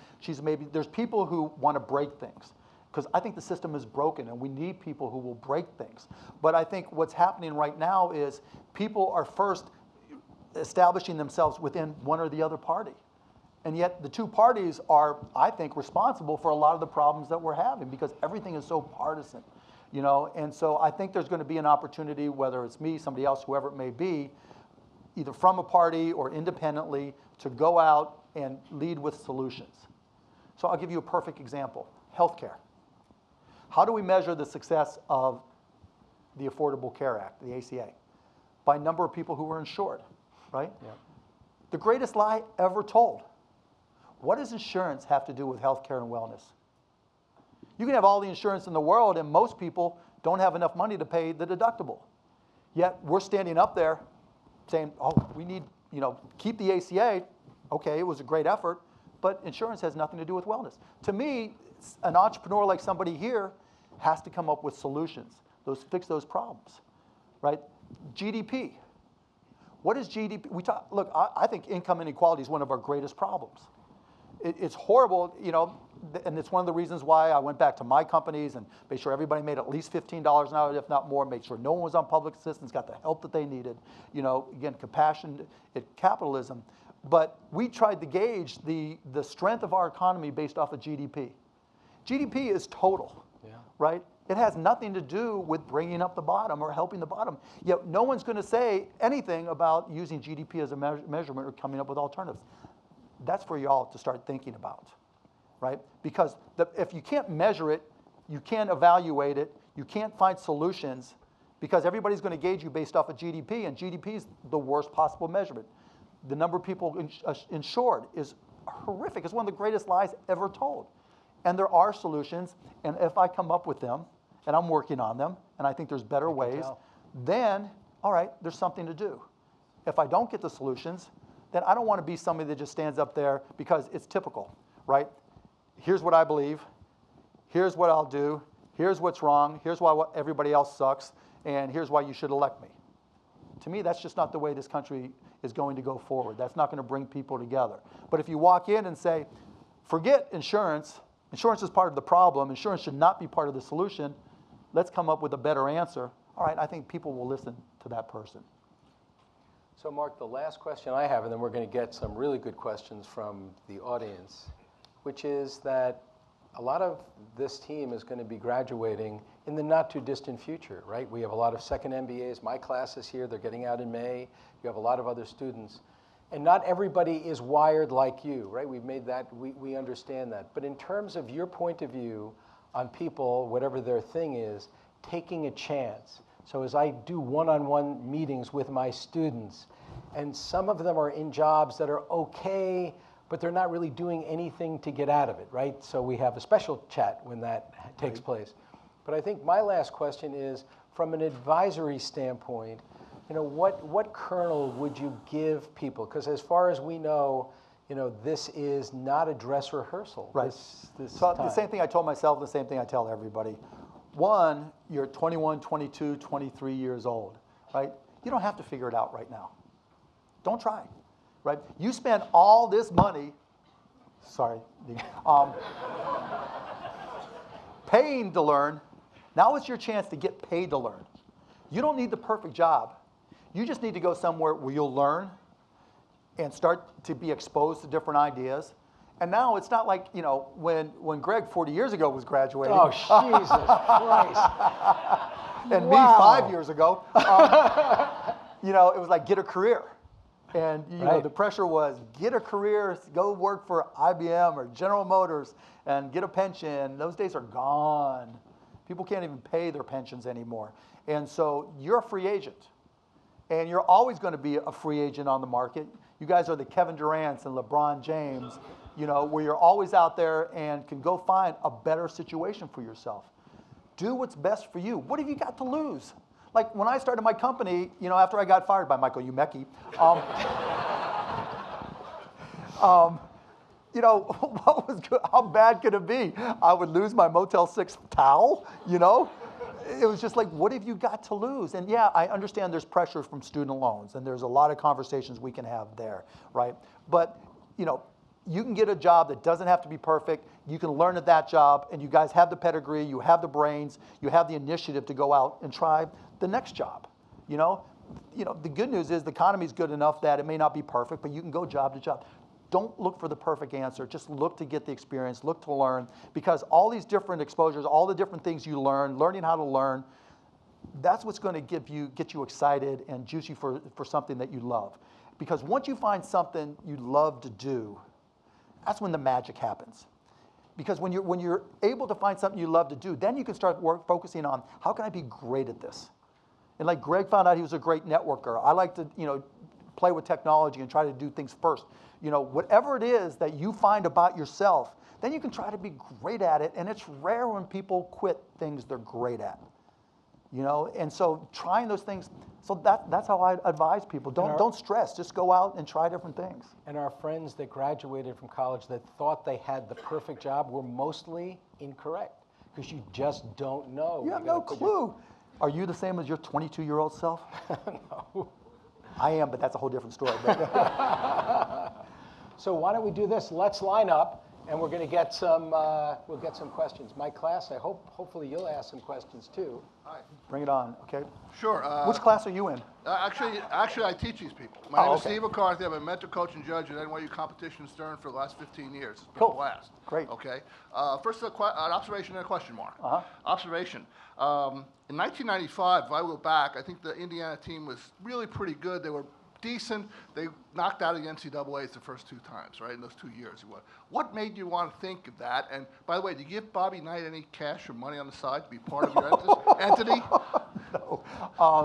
there's people who want to break things. Because I think the system is broken, and we need people who will break things. But I think what's happening right now is people are first establishing themselves within one or the other party. And yet the 2 parties are, I think, responsible for a lot of the problems that we're having, because everything is so partisan. And so I think there's going to be an opportunity, whether it's me, somebody else, whoever it may be, either from a party or independently, to go out and lead with solutions. So I'll give you a perfect example. Healthcare. How do we measure the success of the Affordable Care Act, the ACA? By number of people who are insured, right? Yeah. The greatest lie ever told. What does insurance have to do with healthcare and wellness? You can have all the insurance in the world, and most people don't have enough money to pay the deductible. Yet we're standing up there saying, oh, we need, keep the ACA. Okay, it was a great effort, but insurance has nothing to do with wellness. To me, an entrepreneur like somebody here has to come up with solutions, fix those problems, right? GDP. What is GDP? Look, I think income inequality is one of our greatest problems. It's horrible, you know, and it's one of the reasons why I went back to my companies and made sure everybody made at least $15 an hour, if not more, made sure no one was on public assistance, got the help that they needed. You know, again, compassion, capitalism. But we tried to gauge the strength of our economy based off of GDP. GDP is total, right? It has nothing to do with bringing up the bottom or helping the bottom. Yet no one's going to say anything about using GDP as a measurement or coming up with alternatives. That's for y'all to start thinking about, right? Because if you can't measure it, you can't evaluate it, you can't find solutions, because everybody's going to gauge you based off of GDP, and GDP is the worst possible measurement. The number of people insured is horrific. It's one of the greatest lies ever told. And there are solutions, and if I come up with them, and I'm working on them, and I think there's better ways, then, all right, there's something to do. If I don't get the solutions, then I don't want to be somebody that just stands up there because it's typical, right? Here's what I believe. Here's what I'll do. Here's what's wrong. Here's why everybody else sucks. And here's why you should elect me. To me, that's just not the way this country is going to go forward. That's not going to bring people together. But if you walk in and say, forget insurance, insurance is part of the problem, insurance should not be part of the solution, let's come up with a better answer. All right, I think people will listen to that person. So Mark, the last question I have, and then we're going to get some really good questions from the audience, which is that a lot of this team is going to be graduating in the not too distant future, right? We have a lot of second MBAs. My class is here. They're getting out in May. You have a lot of other students. And not everybody is wired like you, right? We've made that, we understand that. But in terms of your point of view on people, whatever their thing is, taking a chance. So as I do one-on-one meetings with my students, and some of them are in jobs that are okay, but they're not really doing anything to get out of it, right? So we have a special chat when that takes place. But I think my last question is, from an advisory standpoint, you know, what kernel would you give people? Because as far as we know, you know, this is not a dress rehearsal. Right. So the same thing I told myself, the same thing I tell everybody. One, you're 21, 22, 23 years old, right? You don't have to figure it out right now. Don't try, right? You spend all this money, paying to learn. Now it's your chance to get paid to learn. You don't need the perfect job. You just need to go somewhere where you'll learn and start to be exposed to different ideas. And now it's not like, you know, when Greg 40 years ago was graduating. Oh, Jesus Christ. And me 5 years ago, you know, it was like, get a career. And, you know, the pressure was, get a career, go work for IBM or General Motors and get a pension. Those days are gone. People can't even pay their pensions anymore. And so you're a free agent. And you're always going to be a free agent on the market. You guys are the Kevin Durant's and LeBron James, you know, where you're always out there and can go find a better situation for yourself. Do what's best for you. What have you got to lose? Like when I started my company, you know, after I got fired by Michael Umecki, you know, what was good? How bad could it be? I would lose my Motel 6 towel, you know? It was just like, what have you got to lose? And yeah, I understand there's pressure from student loans, and there's a lot of conversations we can have there, right? But, you know, you can get a job that doesn't have to be perfect. You can learn at that job, and you guys have the pedigree, you have the brains, you have the initiative to go out and try the next job, you know? The good news is the economy is good enough that it may not be perfect, but you can go job to job. Don't look for the perfect answer. Just look to get the experience, look to learn, because all these different exposures, all the different things you learn, learning how to learn, that's what's going to get you excited and juice you for something that you love. Because once you find something you love to do, that's when the magic happens. Because when you're able to find something you love to do, then you can start focusing on, how can I be great at this? And like Greg found out he was a great networker. I like to, you know, play with technology and try to do things first. You know, whatever it is that you find about yourself, then you can try to be great at it. And it's rare when people quit things they're great at. You know, and so trying those things, so that's how I advise people. Don't stress, just go out and try different things. And our friends that graduated from college that thought they had the perfect job were mostly incorrect, because you just don't know. You have no clue. Are you the same as your 22-year-old self? No. I am, but that's a whole different story. So why don't we do this? Let's line up, and we're going to get some. We'll get some questions. My class, hopefully you'll ask some questions too. Hi. Bring it on, okay? Sure. Which class are you in? Actually, I teach these people. My name is okay. Steve McCarthy. I'm a mentor, coach, and judge at NYU Competition in Stern for the last 15 years. It's been Cool. a blast. Great. Okay. First, an observation and a question, Mark. Observation. In 1995, if I go back, I think the Indiana team was really pretty good. They were decent. They knocked out the NCAAs the first 2 times, right, in those 2 years. What made you want to think of that? And by the way, did you give Bobby Knight any cash or money on the side to be part of your entity? No.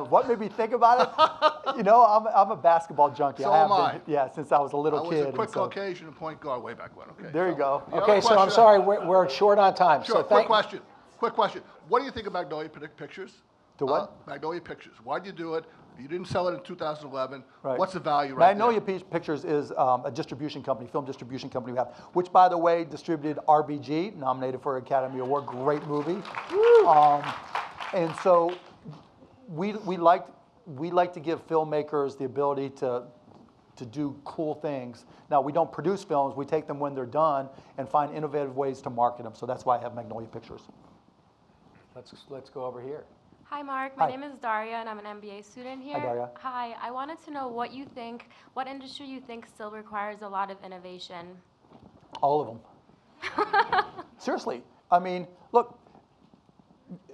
What made me think about it? You know, I'm a basketball junkie. So I have am I. been, yeah, since I was a little kid. I was a quick Caucasian and point guard way back when. Okay. There you go. Okay, so I'm sorry, we're short on time. Sure. So Quick question. Quick question. What do you think of Magnolia Pictures? The what? Magnolia Pictures. Why'd you do it? You didn't sell it in 2011. Right. What's the value right now? Magnolia Pictures is a distribution company, film distribution company we have, which, by the way, distributed RBG, nominated for an Academy Award. Great movie. And so we like to give filmmakers the ability to do cool things. Now, we don't produce films. We take them when they're done and find innovative ways to market them. So that's why I have Magnolia Pictures. let's go over here. Hi, Mark. My Hi. name is Daria, and I'm an MBA student here. Hi, Daria. Hi. I wanted to know what industry you think still requires a lot of innovation? All of them. Seriously. I mean, look,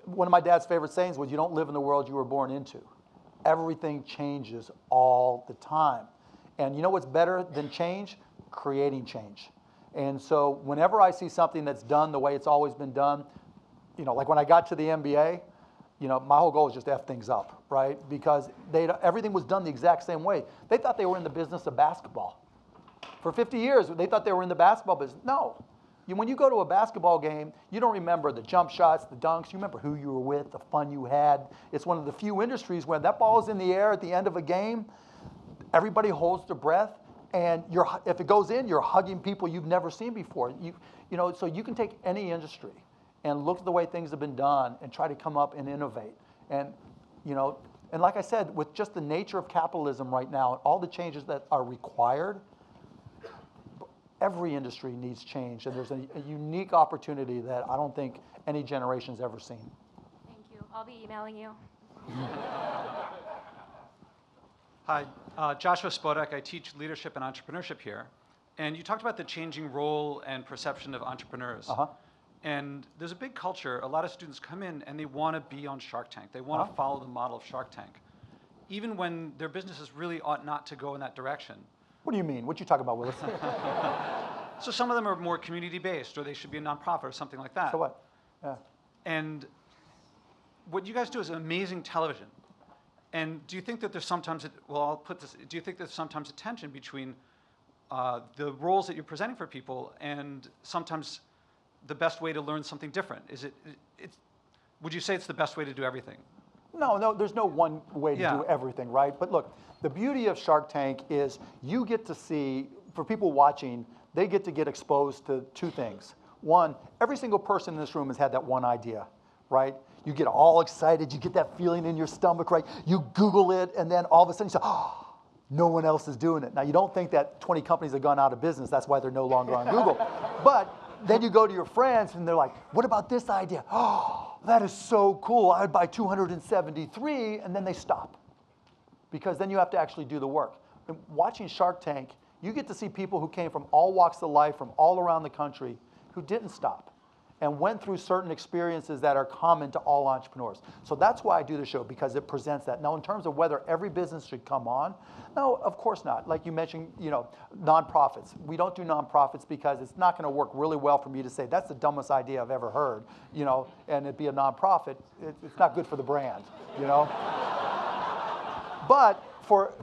one of my dad's favorite sayings was, you don't live in the world you were born into. Everything changes all the time. And you know what's better than change? Creating change. And so whenever I see something that's done the way it's always been done, you know, like when I got to the MBA, you know, my whole goal was just to F things up, right? Because everything was done the exact same way. They thought they were in the business of basketball. For 50 years, they thought they were in the basketball business. No. When you go to a basketball game, you don't remember the jump shots, the dunks. You remember who you were with, the fun you had. It's one of the few industries where that ball is in the air at the end of a game, everybody holds their breath, and if it goes in, you're hugging people you've never seen before. You know, so you can take any industry and look at the way things have been done and try to come up and innovate. And, you know, and like I said, with just the nature of capitalism right now, all the changes that are required, every industry needs change. And there's a unique opportunity that I don't think any generation's ever seen. Thank you. I'll be emailing you. Hi, Joshua Spodek. I teach leadership and entrepreneurship here. And you talked about the changing role and perception of entrepreneurs. And there's a big culture. A lot of students come in and they want to be on Shark Tank. They want to follow the model of Shark Tank, even when their businesses really ought not to go in that direction. What do you mean? What you talking about, Willis? So some of them are more community-based, or they should be a nonprofit or something like that. So what? Yeah. And what you guys do is amazing television. And do you think that there's sometimes, do you think there's sometimes a tension between the roles that you're presenting for people and sometimes the best way to learn something different? Would you say it's the best way to do everything? No, there's no one way to do everything, right? But look, the beauty of Shark Tank is you get to see, for people watching, they get to get exposed to 2 things. One, every single person in this room has had that one idea, right? You get all excited, you get that feeling in your stomach, right? You Google it, and then all of a sudden you say, oh, no one else is doing it. Now, you don't think that 20 companies have gone out of business. That's why they're no longer on Google. But then you go to your friends, and they're like, what about this idea? Oh, that is so cool. I'd buy 273, and then they stop. Because then you have to actually do the work. And watching Shark Tank, you get to see people who came from all walks of life, from all around the country, who didn't stop and went through certain experiences that are common to all entrepreneurs. So that's why I do the show, because it presents that. Now, in terms of whether every business should come on, no, of course not. Like you mentioned, you know, nonprofits. We don't do nonprofits because it's not going to work really well for me to say, that's the dumbest idea I've ever heard, you know, and it'd be a nonprofit. It's not good for the brand, you know? But for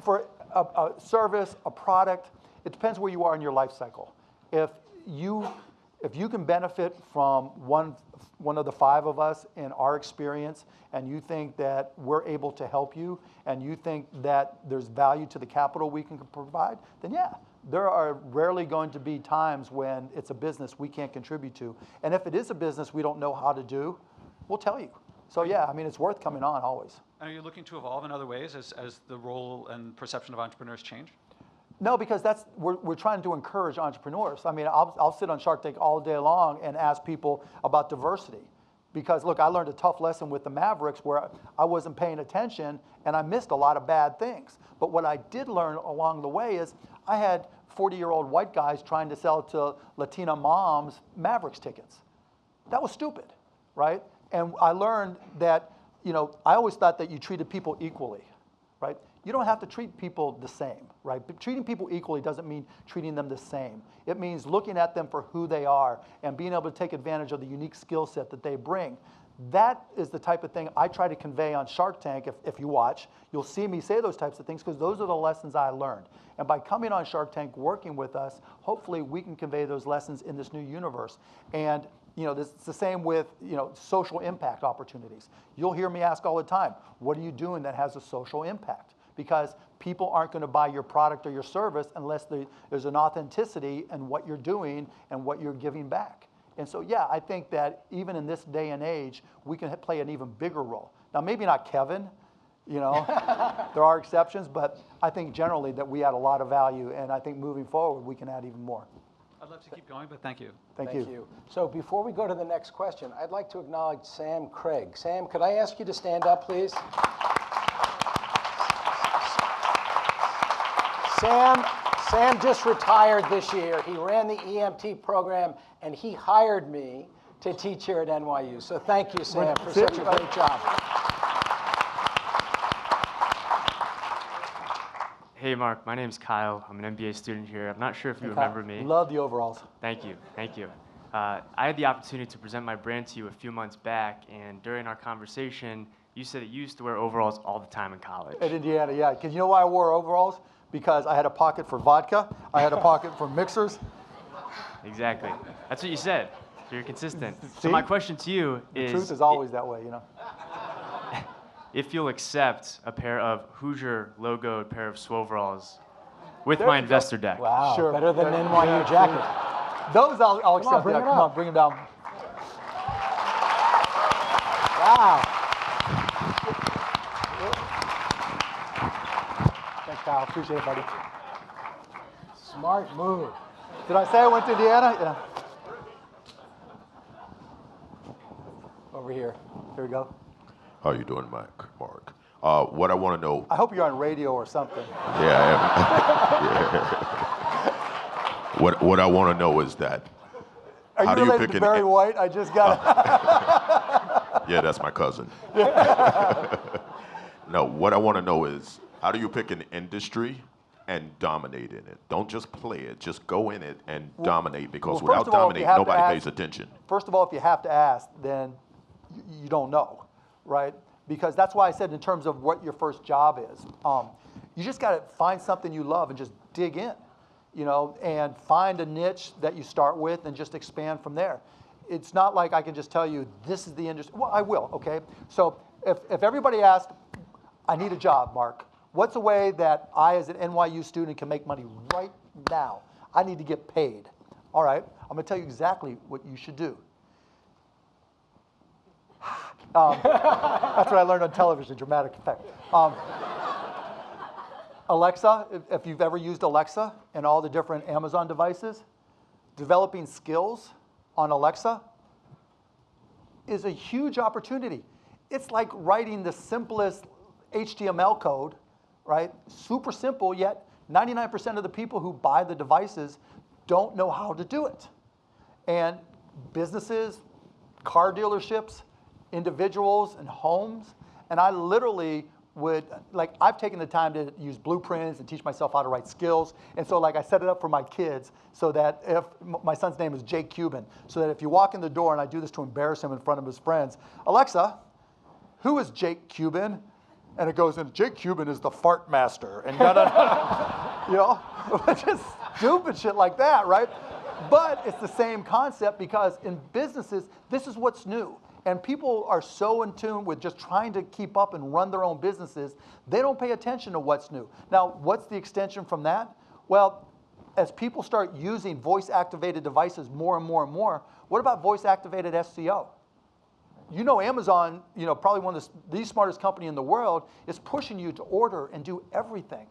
a service, a product, it depends where you are in your life cycle. If you can benefit from one of the 5 of us in our experience, and you think that we're able to help you, and you think that there's value to the capital we can provide, then yeah, there are rarely going to be times when it's a business we can't contribute to. And if it is a business we don't know how to do, we'll tell you. So yeah, I mean, it's worth coming on always. And are you looking to evolve in other ways as the role and perception of entrepreneurs change? No, because we're trying to encourage entrepreneurs. I mean, I'll sit on Shark Tank all day long and ask people about diversity. Because look, I learned a tough lesson with the Mavericks where I wasn't paying attention and I missed a lot of bad things. But what I did learn along the way is I had 40-year-old white guys trying to sell to Latina moms Mavericks tickets. That was stupid, right? And I learned that, I always thought that you treated people equally, right? You don't have to treat people the same, right? But treating people equally doesn't mean treating them the same. It means looking at them for who they are and being able to take advantage of the unique skill set that they bring. That is the type of thing I try to convey on Shark Tank. If you watch, you'll see me say those types of things because those are the lessons I learned. And by coming on Shark Tank, working with us, hopefully we can convey those lessons in this new universe. And it's the same with social impact opportunities. You'll hear me ask all the time, what are you doing that has a social impact? Because people aren't going to buy your product or your service unless there's an authenticity in what you're doing and what you're giving back. And so, yeah, I think that even in this day and age, we can play an even bigger role. Now, maybe not Kevin, there are exceptions, but I think generally that we add a lot of value, and I think moving forward, we can add even more. I'd love to keep going, but thank you. Thank you. So before we go to the next question, I'd like to acknowledge Sam Craig. Sam, could I ask you to stand up, please? Sam just retired this year. He ran the EMT program, and he hired me to teach here at NYU. So thank you, Sam, for such a great job. Hey, Mark. My name's Kyle. I'm an MBA student here. I'm not sure if you remember me. Love the overalls. Thank you. Thank you. I had the opportunity to present my brand to you a few months back, and during our conversation, you said that you used to wear overalls all the time in college. At Indiana, yeah. Because you know why I wore overalls? Because I had a pocket for vodka. I had a pocket for mixers. Exactly. That's what you said. So you're consistent. See? So my question to you is... The truth is always that way, If you'll accept a pair of Hoosier logoed pair of overalls with my investor deck. Wow, sure. Better than an NYU jacket. Those I'll accept. Bring it Come up. on, bring them down. Wow. Thanks, Kyle. Appreciate it, buddy. Smart move. Did I say I went to Indiana? Yeah. Over here. Here we go. How you doing, Mark? What I want to know. I hope you're on radio or something. Yeah, I am. Yeah. What I want to know is that. Are how you do related pick to Barry White? I just got it. Yeah, that's my cousin. No, what I want to know is how do you pick an industry and dominate in it? Don't just play it. Just go in it and dominate, because without dominating, nobody pays attention. First of all, if you have to ask, then you don't know, right? Because that's why I said in terms of what your first job is, you just got to find something you love and just dig in, and find a niche that you start with and just expand from there. It's not like I can just tell you this is the industry. Well, I will, okay? So if everybody asked, I need a job, Mark, what's a way that I as an NYU student can make money right now? I need to get paid. All right, I'm going to tell you exactly what you should do. That's what I learned on television, dramatic effect. Alexa, if you've ever used Alexa and all the different Amazon devices, developing skills on Alexa is a huge opportunity. It's like writing the simplest HTML code, right? Super simple, yet 99% of the people who buy the devices don't know how to do it. And businesses, car dealerships, individuals, and homes, and I literally would, I've taken the time to use blueprints and teach myself how to write skills, and so I set it up for my kids so that if, my son's name is Jake Cuban, so that if you walk in the door, and I do this to embarrass him in front of his friends, Alexa, who is Jake Cuban? And it goes in, Jake Cuban is the fart master, and just stupid shit like that, right? But it's the same concept, because in businesses, this is what's new. And people are so in tune with just trying to keep up and run their own businesses, they don't pay attention to what's new. Now, what's the extension from that? Well, as people start using voice-activated devices more and more and more, what about voice-activated SEO? You know Amazon, probably one of the smartest company in the world, is pushing you to order and do everything.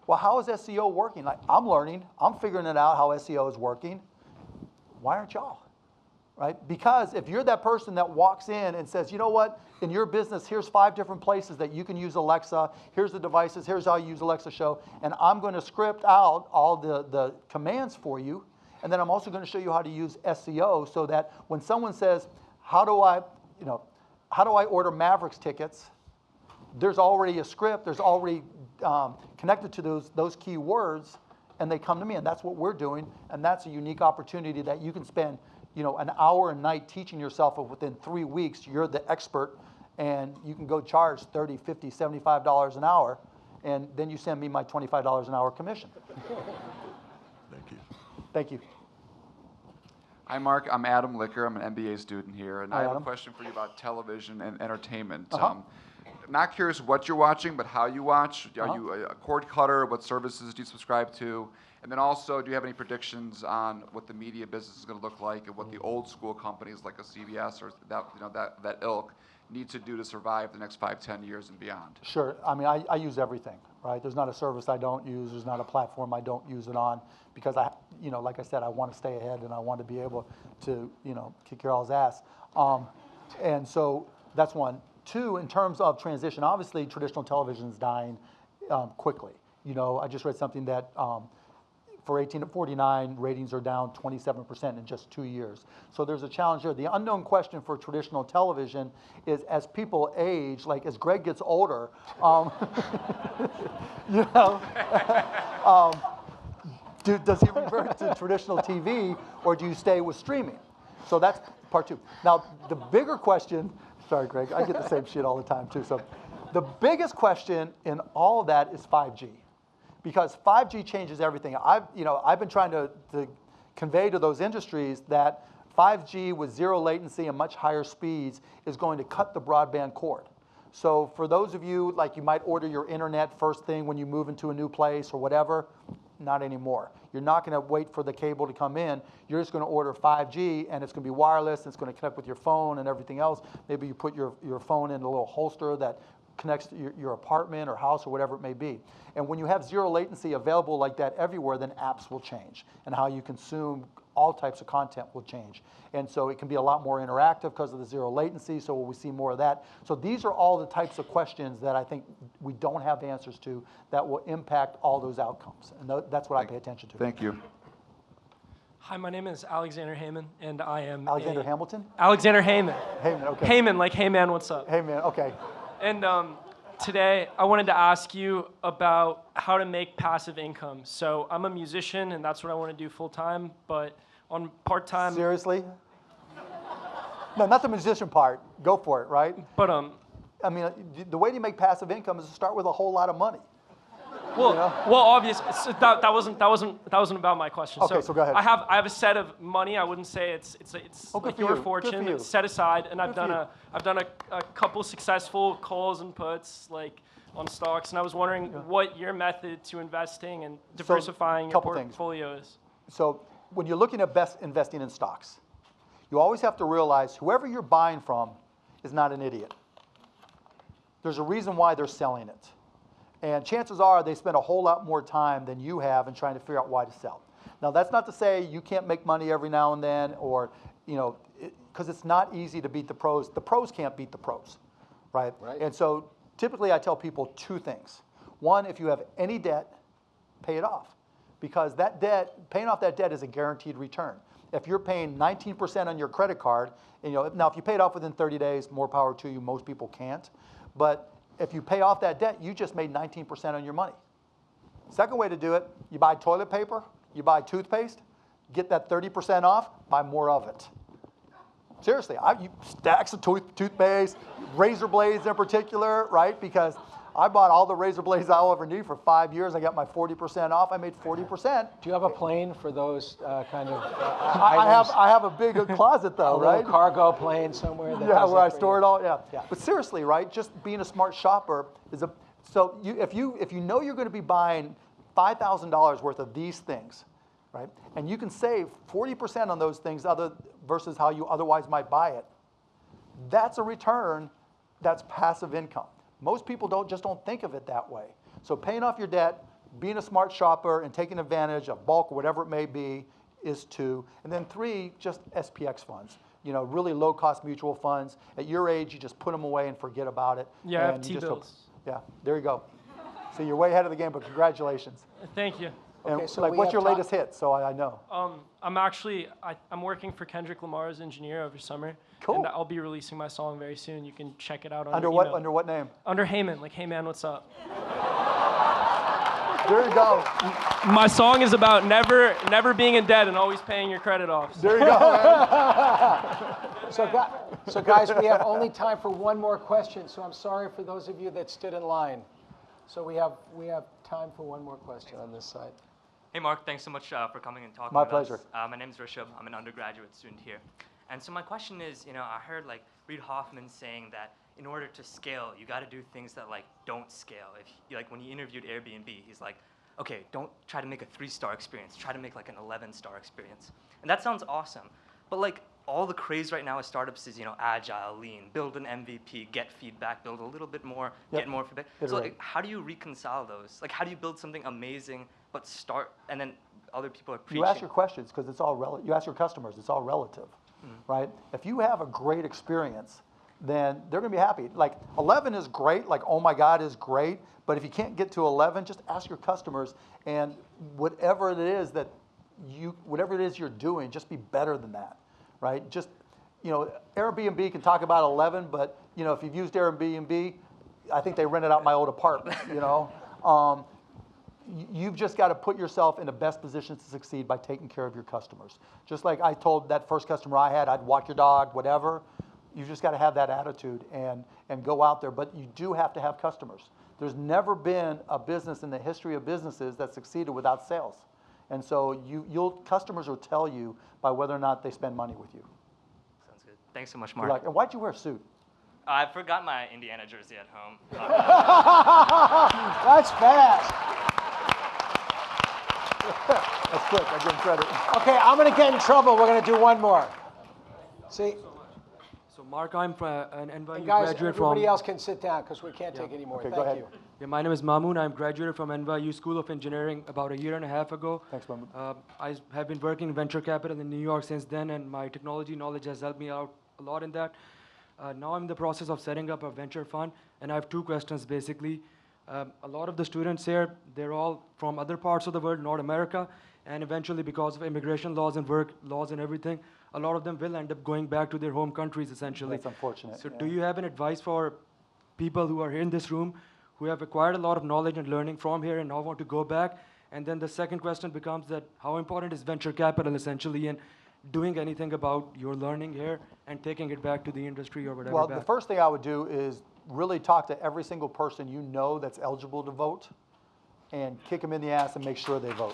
Well, how is SEO working? Like, I'm learning. I'm figuring it out how SEO is working. Why aren't y'all? Right? Because if you're that person that walks in and says, you know what, in your business, here's 5 different places that you can use Alexa, here's the devices, here's how you use Alexa Show, and I'm going to script out all the commands for you, and then I'm also going to show you how to use SEO so that when someone says, how do I order Mavericks tickets, there's already a script, there's already connected to those keywords, and they come to me, and that's what we're doing, and that's a unique opportunity that you can spend an hour a night teaching yourself, and within 3 weeks, you're the expert, and you can go charge $30, $50, $75 an hour, and then you send me my $25 an hour commission. Thank you. Thank you. Hi, Mark. I'm Adam Licker. I'm an MBA student here, and Hi, I have Adam. a question for you about television and entertainment. Not curious what you're watching, but how you watch. Are you a cord cutter? What services do you subscribe to? And then also, do you have any predictions on what the media business is going to look like and what the old school companies like a CBS or that ilk need to do to survive the next 5, 10 years and beyond? Sure. I mean, I use everything, right? There's not a service I don't use. There's not a platform I don't use it on because like I said, I want to stay ahead and I want to be able to, kick your all's ass. And so that's one. 2, in terms of transition, obviously traditional television is dying quickly. I just read something that for 18 to 49, ratings are down 27% in just 2 years. So there's a challenge there. The unknown question for traditional television is, as people age, like as Greg gets older, does he revert to traditional TV or do you stay with streaming? So that's part 2. Now, the bigger question, sorry, Greg, I get the same shit all the time too. So the biggest question in all of that is 5G. Because 5G changes everything. I've been trying to convey to those industries that 5G with 0 latency and much higher speeds is going to cut the broadband cord. So for those of you, like you might order your internet first thing when you move into a new place or whatever, not anymore. You're not going to wait for the cable to come in. You're just going to order 5G, and it's going to be wireless, and it's going to connect with your phone and everything else. Maybe you put your phone in a little holster that connects to your apartment or house or whatever it may be. And when you have 0 latency available like that everywhere, then apps will change. And how you consume all types of content will change. And so it can be a lot more interactive because of the 0 latency, so we see more of that. So these are all the types of questions that I think we don't have answers to that will impact all those outcomes. And that's what I pay attention to. Thank you. Hi, my name is Alexander Heyman, and I am Alexander Hamilton? Alexander Heyman. Heyman, okay. Heyman, like, hey man, what's up? Hey man, okay. And today, I wanted to ask you about how to make passive income. So I'm a musician, and that's what I want to do full time, but on part-time. Seriously? No, not the musician part. Go for it, right? But I mean, the way to make passive income is to start with a whole lot of money. Well, obviously, so that wasn't about my question. Okay, so go ahead. I have a set of money. I wouldn't say it's like your fortune. It's set aside, and I've done a couple successful calls and puts like on stocks, and I was wondering what your method to investing and diversifying your portfolio is. So when you're looking at best investing in stocks, you always have to realize whoever you're buying from is not an idiot. There's a reason why they're selling it. And chances are they spend a whole lot more time than you have in trying to figure out why to sell. Now, that's not to say you can't make money every now and then or, because it's not easy to beat the pros. The pros can't beat the pros, right? And so typically I tell people 2 things. One, if you have any debt, pay it off. Because that debt, paying off that debt is a guaranteed return. If you're paying 19% on your credit card, now if you pay it off within 30 days, more power to you, most people can't. But if you pay off that debt, you just made 19% on your money. Second way to do it, you buy toilet paper, you buy toothpaste, get that 30% off, buy more of it. Seriously, you stacks of toothpaste, razor blades in particular, right? Because I bought all the razor blades I'll ever need for 5 years. I got my 40% off. I made 40%. Do you have a plane for those kind of I have a big closet though, right? A little cargo plane somewhere. Yeah, where I store it all. Yeah. But seriously, right? Just being a smart shopper is if you know you're going to be buying $5,000 worth of these things, right? And you can save 40% on those things versus how you otherwise might buy it. That's a return that's passive income. Most people don't think of it that way. So paying off your debt, being a smart shopper, and taking advantage of bulk, whatever it may be, is 2. And then 3, just SPX funds. Really low-cost mutual funds. At your age, you just put them away and forget about it. Yeah, I have T-bills. Yeah, there you go. So you're way ahead of the game, but congratulations. Thank you. And Okay, so what's your latest hit? So I know. I'm working for Kendrick Lamar's engineer over summer. Cool. And I'll be releasing my song very soon. You can check it out on Under what name? Under Heyman, like, hey man, what's up? There you go. My song is about never being in debt and always paying your credit off. There you go, man. So guys, we have only time for one more question. So I'm sorry for those of you that stood in line. So we have time for one more question on this side. Hey, Mark, thanks so much for coming and talking My with pleasure. us. My name's Rishabh. I'm an undergraduate student here. And so my question is, I heard Reid Hoffman saying that in order to scale, you got to do things that don't scale. When he interviewed Airbnb, he's like, okay, don't try to make a 3-star experience. Try to make an 11-star experience. And that sounds awesome. But all the craze right now with startups is, agile, lean, build an MVP, get feedback, build a little bit more, get more feedback. So how do you reconcile those? How do you build something amazing, but start, and then other people are preaching? You ask your questions because it's all relative. You ask your customers, it's all relative, right? If you have a great experience, then they're going to be happy. 11 is great, oh my God is great, but if you can't get to 11, just ask your customers, and whatever it is you're doing, just be better than that, right? Just, Airbnb can talk about 11, but, if you've used Airbnb, I think they rented out my old apartment, You've just got to put yourself in the best position to succeed by taking care of your customers. Just like I told that first customer I had, I'd walk your dog, whatever. You've just got to have that attitude and go out there. But you do have to have customers. There's never been a business in the history of businesses that succeeded without sales. And so customers will tell you by whether or not they spend money with you. Sounds good. Thanks so much, Mark. And why'd you wear a suit? I forgot my Indiana jersey at home. That's fast. That's quick. I give him credit. Okay, I'm going to get in trouble. We're going to do one more. See? So Mark, I'm an NYU And guys, graduate everybody else can sit down because we can't take any more. Okay, Thank go ahead. you. Yeah, my name is Mamoon. I'm graduated from NYU School of Engineering about 1.5 years ago. Thanks, Mamoon. I have been working in venture capital in New York since then, and my technology knowledge has helped me out a lot in that. Now I'm in the process of setting up a venture fund, and I have 2 questions basically. A lot of the students here, they're all from other parts of the world, not America, and eventually because of immigration laws and work laws and everything, a lot of them will end up going back to their home countries essentially. That's unfortunate. So do you have an advice for people who are here in this room who have acquired a lot of knowledge and learning from here and now want to go back? And then the second question becomes that how important is venture capital essentially in doing anything about your learning here and taking it back to the industry or whatever? Well, the first thing I would do is really talk to every single person you know that's eligible to vote and kick them in the ass and make sure they vote.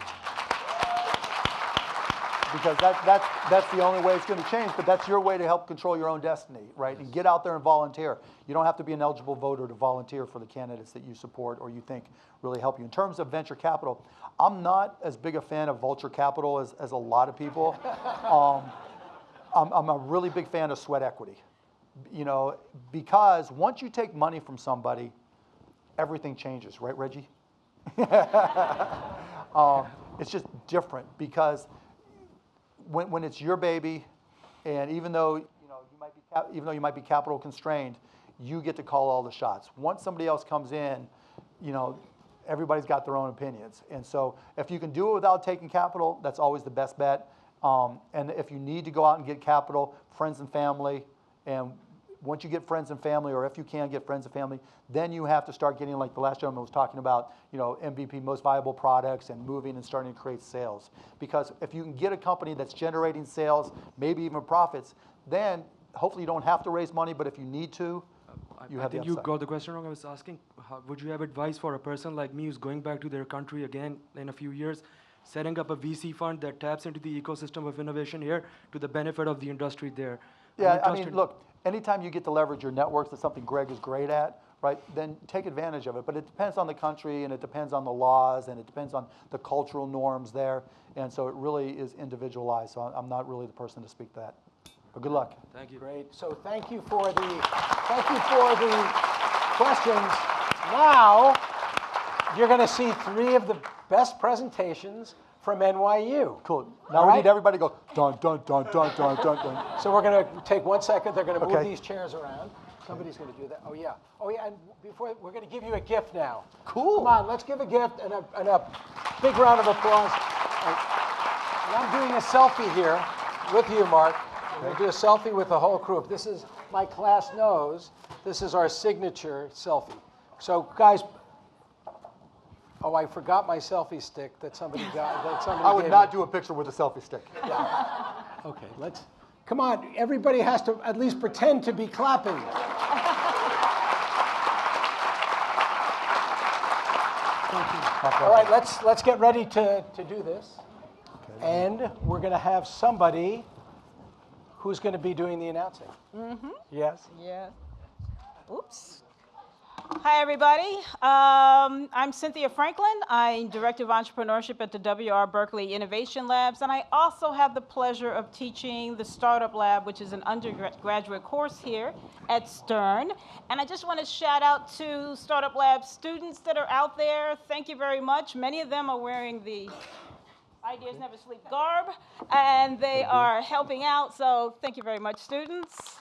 Because that's the only way it's going to change, but that's your way to help control your own destiny, right? And get out there and volunteer. You don't have to be an eligible voter to volunteer for the candidates that you support or you think really help you. In terms of venture capital, I'm not as big a fan of vulture capital as a lot of people. I'm a really big fan of sweat equity. Because once you take money from somebody, everything changes, right, Reggie? It's just different because when it's your baby, and even though you might be capital constrained, you get to call all the shots. Once somebody else comes in, everybody's got their own opinions, and so if you can do it without taking capital, that's always the best bet. And if you need to go out and get capital, friends and family, and once you get friends and family, or if you can get friends and family, then you have to start getting, like the last gentleman was talking about, MVP, most viable products, and moving and starting to create sales. Because if you can get a company that's generating sales, maybe even profits, then hopefully you don't have to raise money, but if you need to, you have the upside. I think you got the question wrong. I was asking, would you have advice for a person like me who's going back to their country again in a few years, setting up a VC fund that taps into the ecosystem of innovation here to the benefit of the industry there? Yeah, I mean, look, anytime you get to leverage your networks, that's something Greg is great at, right? Then take advantage of it. But it depends on the country, and it depends on the laws, and it depends on the cultural norms there. And so it really is individualized. So I'm not really the person to speak to that. Well, good luck. Thank you. Great. So thank you for the questions. Now you're going to see 3 of the best presentations from NYU. Cool. Now we need everybody to go dun dun dun dun dun dun dun. So we're going to take 1 second. They're going to move these chairs around. Somebody's going to do that. Oh yeah. Oh yeah. And before we're going to give you a gift now. Cool. Come on, let's give a gift and a big round of applause. And I'm doing a selfie here with you, Mark. We'll do a selfie with the whole crew. If this is my class knows, this is our signature selfie. So guys, oh, I forgot my selfie stick that somebody got. I would not do a picture with a selfie stick. Yeah. Okay, come on, everybody has to at least pretend to be clapping. All right, let's get ready to do this. And we're going to have somebody who's going to be doing the announcing. Mm-hmm. Yes? Yeah. Oops. Hi, everybody. I'm Cynthia Franklin. I'm Director of Entrepreneurship at the W.R. Berkeley Innovation Labs, and I also have the pleasure of teaching the Startup Lab, which is an undergraduate course here at Stern. And I just want to shout out to Startup Lab students that are out there. Thank you very much. Many of them are wearing the Ideas Never Sleep garb, and they are helping out, so thank you very much, students.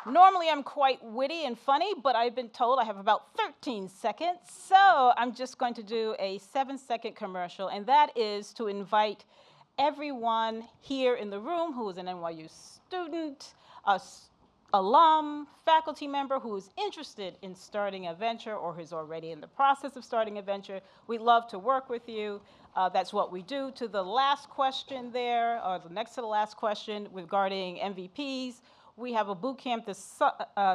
Normally, I'm quite witty and funny, but I've been told I have about 13 seconds, so I'm just going to do a 7-second commercial, and that is to invite everyone here in the room who is an NYU student, alum, faculty member who is interested in starting a venture or who's already in the process of starting a venture. We'd love to work with you. That's what we do. To the last question there, or the next to the last question regarding MVPs, we have a boot camp this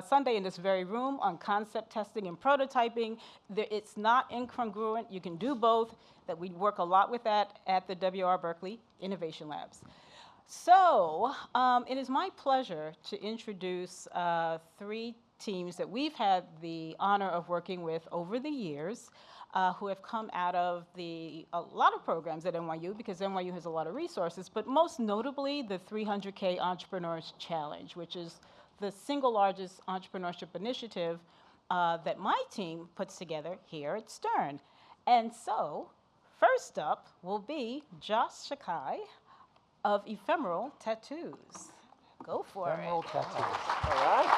Sunday in this very room on concept testing and prototyping. It's not incongruent. You can do both. That we work a lot with that at the W.R. Berkeley Innovation Labs. So it is my pleasure to introduce 3 teams that we've had the honor of working with over the years who have come out of a lot of programs at NYU, because NYU has a lot of resources, but most notably the 300K Entrepreneurs Challenge, which is the single largest entrepreneurship initiative that my team puts together here at Stern. And so first up will be Josh Sakai of Ephemeral Tattoos. Go for it. Ephemeral Tattoos. All right.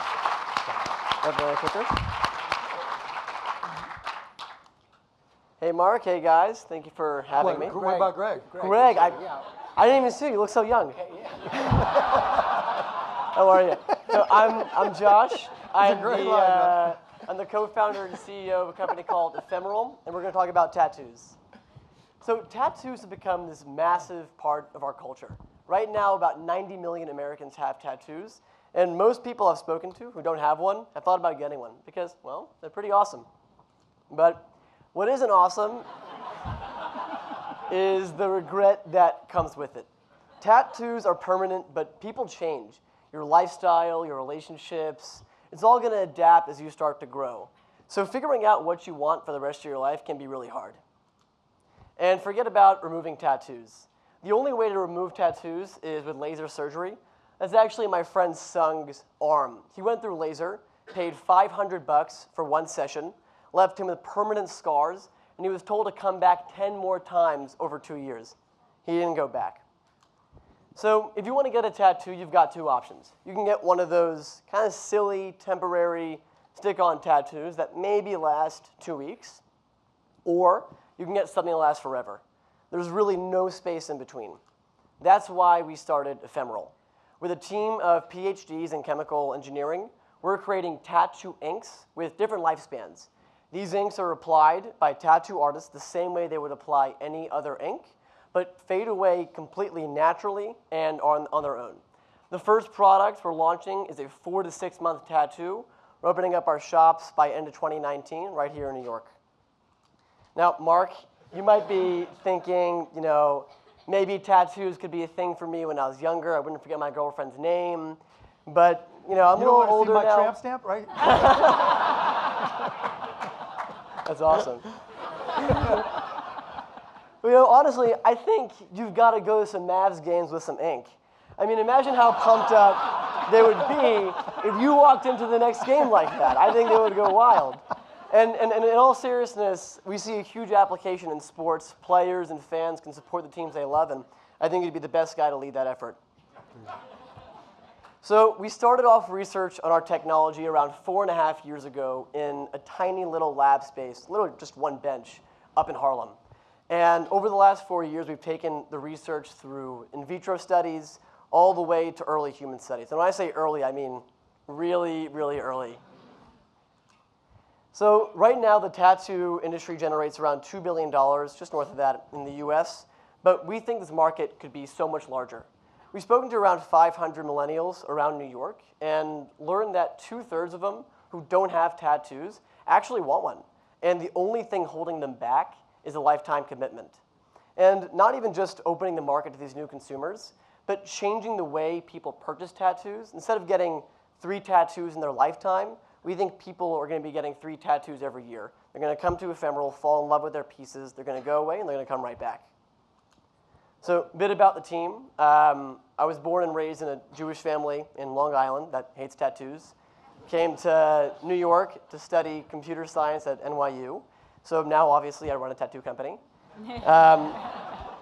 Hey, Mark. Hey, guys. Thank you for having me. What about Greg? Greg, I didn't even see you. You look so young. How are you? So I'm Josh. I'm the co-founder and CEO of a company called Ephemeral, and we're going to talk about tattoos. So tattoos have become this massive part of our culture. Right now, about 90 million Americans have tattoos, and most people I've spoken to who don't have one have thought about getting one because, well, they're pretty awesome. But what isn't awesome is the regret that comes with it. Tattoos are permanent, but people change. Your lifestyle, your relationships, it's all going to adapt as you start to grow. So figuring out what you want for the rest of your life can be really hard. And forget about removing tattoos. The only way to remove tattoos is with laser surgery. That's actually my friend Sung's arm. He went through laser, paid $500 for 1 session, left him with permanent scars, and he was told to come back 10 more times over 2 years. He didn't go back. So if you want to get a tattoo, you've got 2 options. You can get one of those kind of silly, temporary stick-on tattoos that maybe last 2 weeks, or you can get something that lasts forever. There's really no space in between. That's why we started Ephemeral. With a team of PhDs in chemical engineering, we're creating tattoo inks with different lifespans. These inks are applied by tattoo artists the same way they would apply any other ink, but fade away completely naturally and on their own. The first product we're launching is a 4 to 6 month tattoo. We're opening up our shops by end of 2019 right here in New York. Now, Mark, you might be thinking, maybe tattoos could be a thing for me when I was younger. I wouldn't forget my girlfriend's name. But, I'm a little older now. You don't want to see my tramp stamp, right? That's awesome. Honestly, I think you've got to go to some Mavs games with some ink. I mean, imagine how pumped up they would be if you walked into the next game like that. I think they would go wild. And in all seriousness, we see a huge application in sports. Players and fans can support the teams they love, and I think you'd be the best guy to lead that effort. So we started off research on our technology around 4.5 years ago in a tiny little lab space, literally just one bench, up in Harlem. And over the last 4 years, we've taken the research through in vitro studies all the way to early human studies. And when I say early, I mean really, really early. So right now, the tattoo industry generates around $2 billion, just north of that in the US. But we think this market could be so much larger. We've spoken to around 500 millennials around New York and learned that 2/3 of them who don't have tattoos actually want one. And the only thing holding them back is a lifetime commitment. And not even just opening the market to these new consumers, but changing the way people purchase tattoos. Instead of getting 3 tattoos in their lifetime, we think people are going to be getting 3 tattoos every year. They're going to come to Ephemeral, fall in love with their pieces, they're going to go away, and they're going to come right back. So a bit about the team. I was born and raised in a Jewish family in Long Island that hates tattoos. Came to New York to study computer science at NYU. So now, obviously, I run a tattoo company.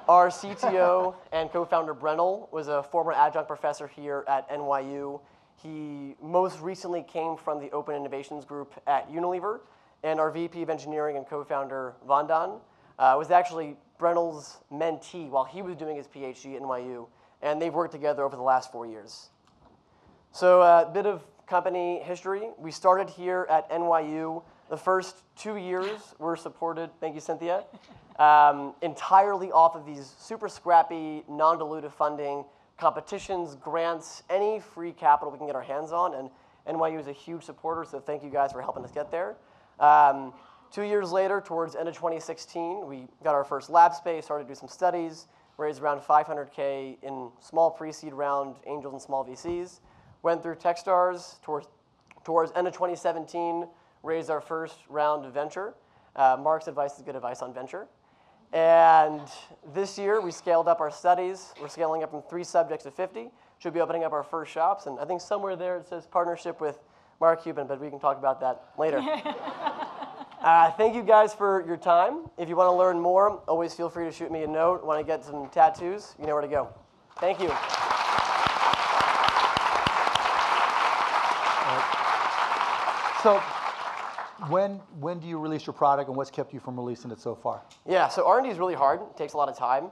Our CTO and co-founder, Brennell, was a former adjunct professor here at NYU. He most recently came from the Open Innovations Group at Unilever. And our VP of Engineering and co-founder, Vandan, was actually Brennell's mentee while he was doing his PhD at NYU. And they've worked together over the last 4 years. So a bit of company history. We started here at NYU. The first 2 years were supported, thank you, Cynthia, entirely off of these super scrappy, non-dilutive funding, competitions, grants, any free capital we can get our hands on. And NYU is a huge supporter, so thank you guys for helping us get there. 2 years later, towards end of 2016, we got our first lab space, started to do some studies, raised around $500K in small pre-seed round, angels and small VCs. Went through Techstars towards end of 2017, raised our first round of venture. Mark's advice is good advice on venture. And this year, we scaled up our studies. We're scaling up from 3 subjects to 50. Should be opening up our first shops. And I think somewhere there it says partnership with Mark Cuban, but we can talk about that later. Thank you guys for your time. If you want to learn more, always feel free to shoot me a note. Want to get some tattoos, you know where to go. Thank you. So when do you release your product, and what's kept you from releasing it so far? Yeah, so R&D is really hard. It takes a lot of time.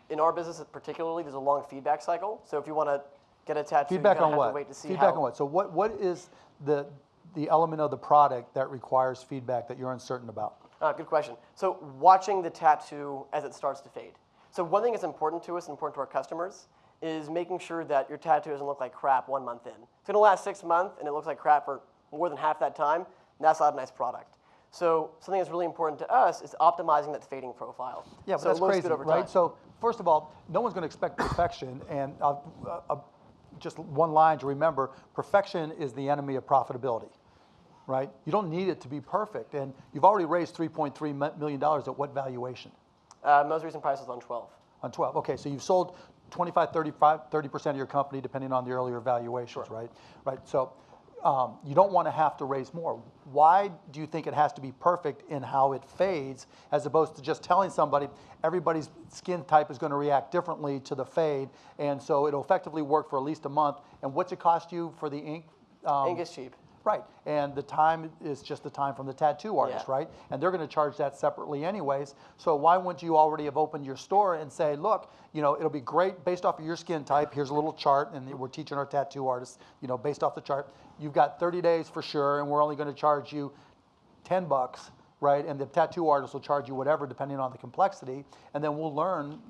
In our business particularly, there's a long feedback cycle. So if you want to get a tattoo, feedback you're on going to have what? to wait to see Feedback how. on what? So what is the element of the product that requires feedback that you're uncertain about? Good question. So watching the tattoo as it starts to fade. So one thing that's important to us and important to our customers is making sure that your tattoo doesn't look like crap 1 month in. It's going to last 6 months, and it looks like crap for more than half that time, and that's not a nice product. So something that's really important to us is optimizing that fading profile. Yeah, but so that's it looks crazy, good over right? time. So first of all, no one's going to expect perfection, and just one line to remember, perfection is the enemy of profitability, right? You don't need it to be perfect, and you've already raised $3.3 million at what valuation? Most recent price was on 12. On 12, okay, so you've sold 25, 30% of your company depending on the earlier valuations, Sure. right? Right, so you don't want to have to raise more. Why do you think it has to be perfect in how it fades, as opposed to just telling somebody everybody's skin type is going to react differently to the fade, and so it'll effectively work for at least a month? And what's it cost you for the ink? Ink is cheap. Right, and the time is just the time from the tattoo artist, Yeah. right? And they're going to charge that separately anyways. So why wouldn't you already have opened your store and say, look, you know, it'll be great based off of your skin type. Here's a little chart, and we're teaching our tattoo artists, you know, based off the chart. You've got 30 days for sure, and we're only going to charge you $10, right? And the tattoo artist will charge you whatever depending on the complexity, and then we'll learn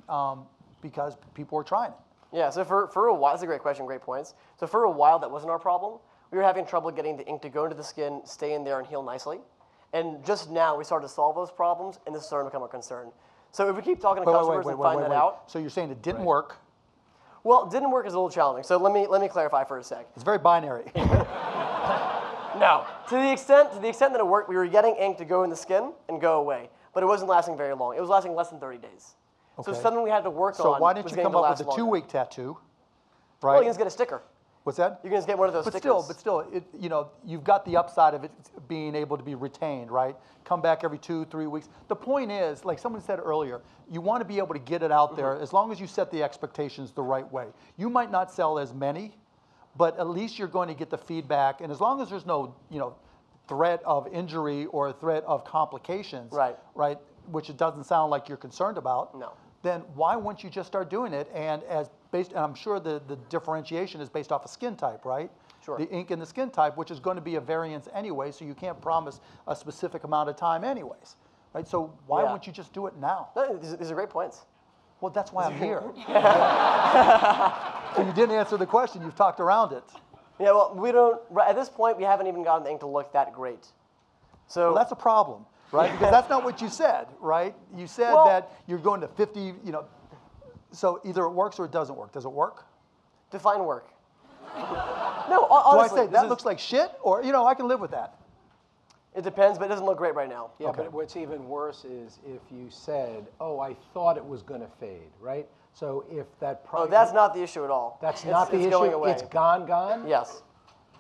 because people are trying it. Yeah, so for a while, that's a great question, great points. So for a while, that wasn't our problem. We were having trouble getting the ink to go into the skin, stay in there, and heal nicely. And just now, we started to solve those problems, and this is starting to become a concern. So if we keep talking to customers and find that out. So you're saying it didn't work? Well, it didn't work is a little challenging. So let me clarify for a sec. It's very binary. No. To the extent that it worked, we were getting ink to go in the skin and go away. but it wasn't lasting very long. It was lasting less than 30 days. Okay. So something we had to work on. So why didn't was you getting come to up with last a longer. 2-week tattoo, right? Well, you can just get a sticker. What's that? You can just get one of those but stickers. Still, you've got the upside of it being able to be retained, right? Come back every 2-3 weeks. The point is, like someone said earlier, you want to be able to get it out there as long as you set the expectations the right way. You might not sell as many, but at least you're going to get the feedback, and as long as there's no, threat of injury or a threat of complications, right? Which it doesn't sound like you're concerned about. No. Then why wouldn't you just start doing it? And I'm sure the differentiation is based off of skin type, right? Sure. The ink and the skin type, which is going to be a variance anyway, so you can't promise a specific amount of time anyways, right? So why wouldn't you just do it now? No, these are great points. Well, that's why I'm here. So you didn't answer the question. You've talked around it. Yeah, well, we don't, at this point, we haven't even gotten the ink to look that great. So well, that's a problem, right? Because that's not what you said, right? You said that you're going to 50, so either it works or it doesn't work. Does it work? Define work. No, honestly. Do I say that looks like shit? Or, I can live with that. It depends, but it doesn't look great right now. Yeah, but what's even worse is if you said, oh, I thought it was going to fade, right? So if that Oh, that's not the issue at all. That's not the issue? Going away. It's gone? Yes.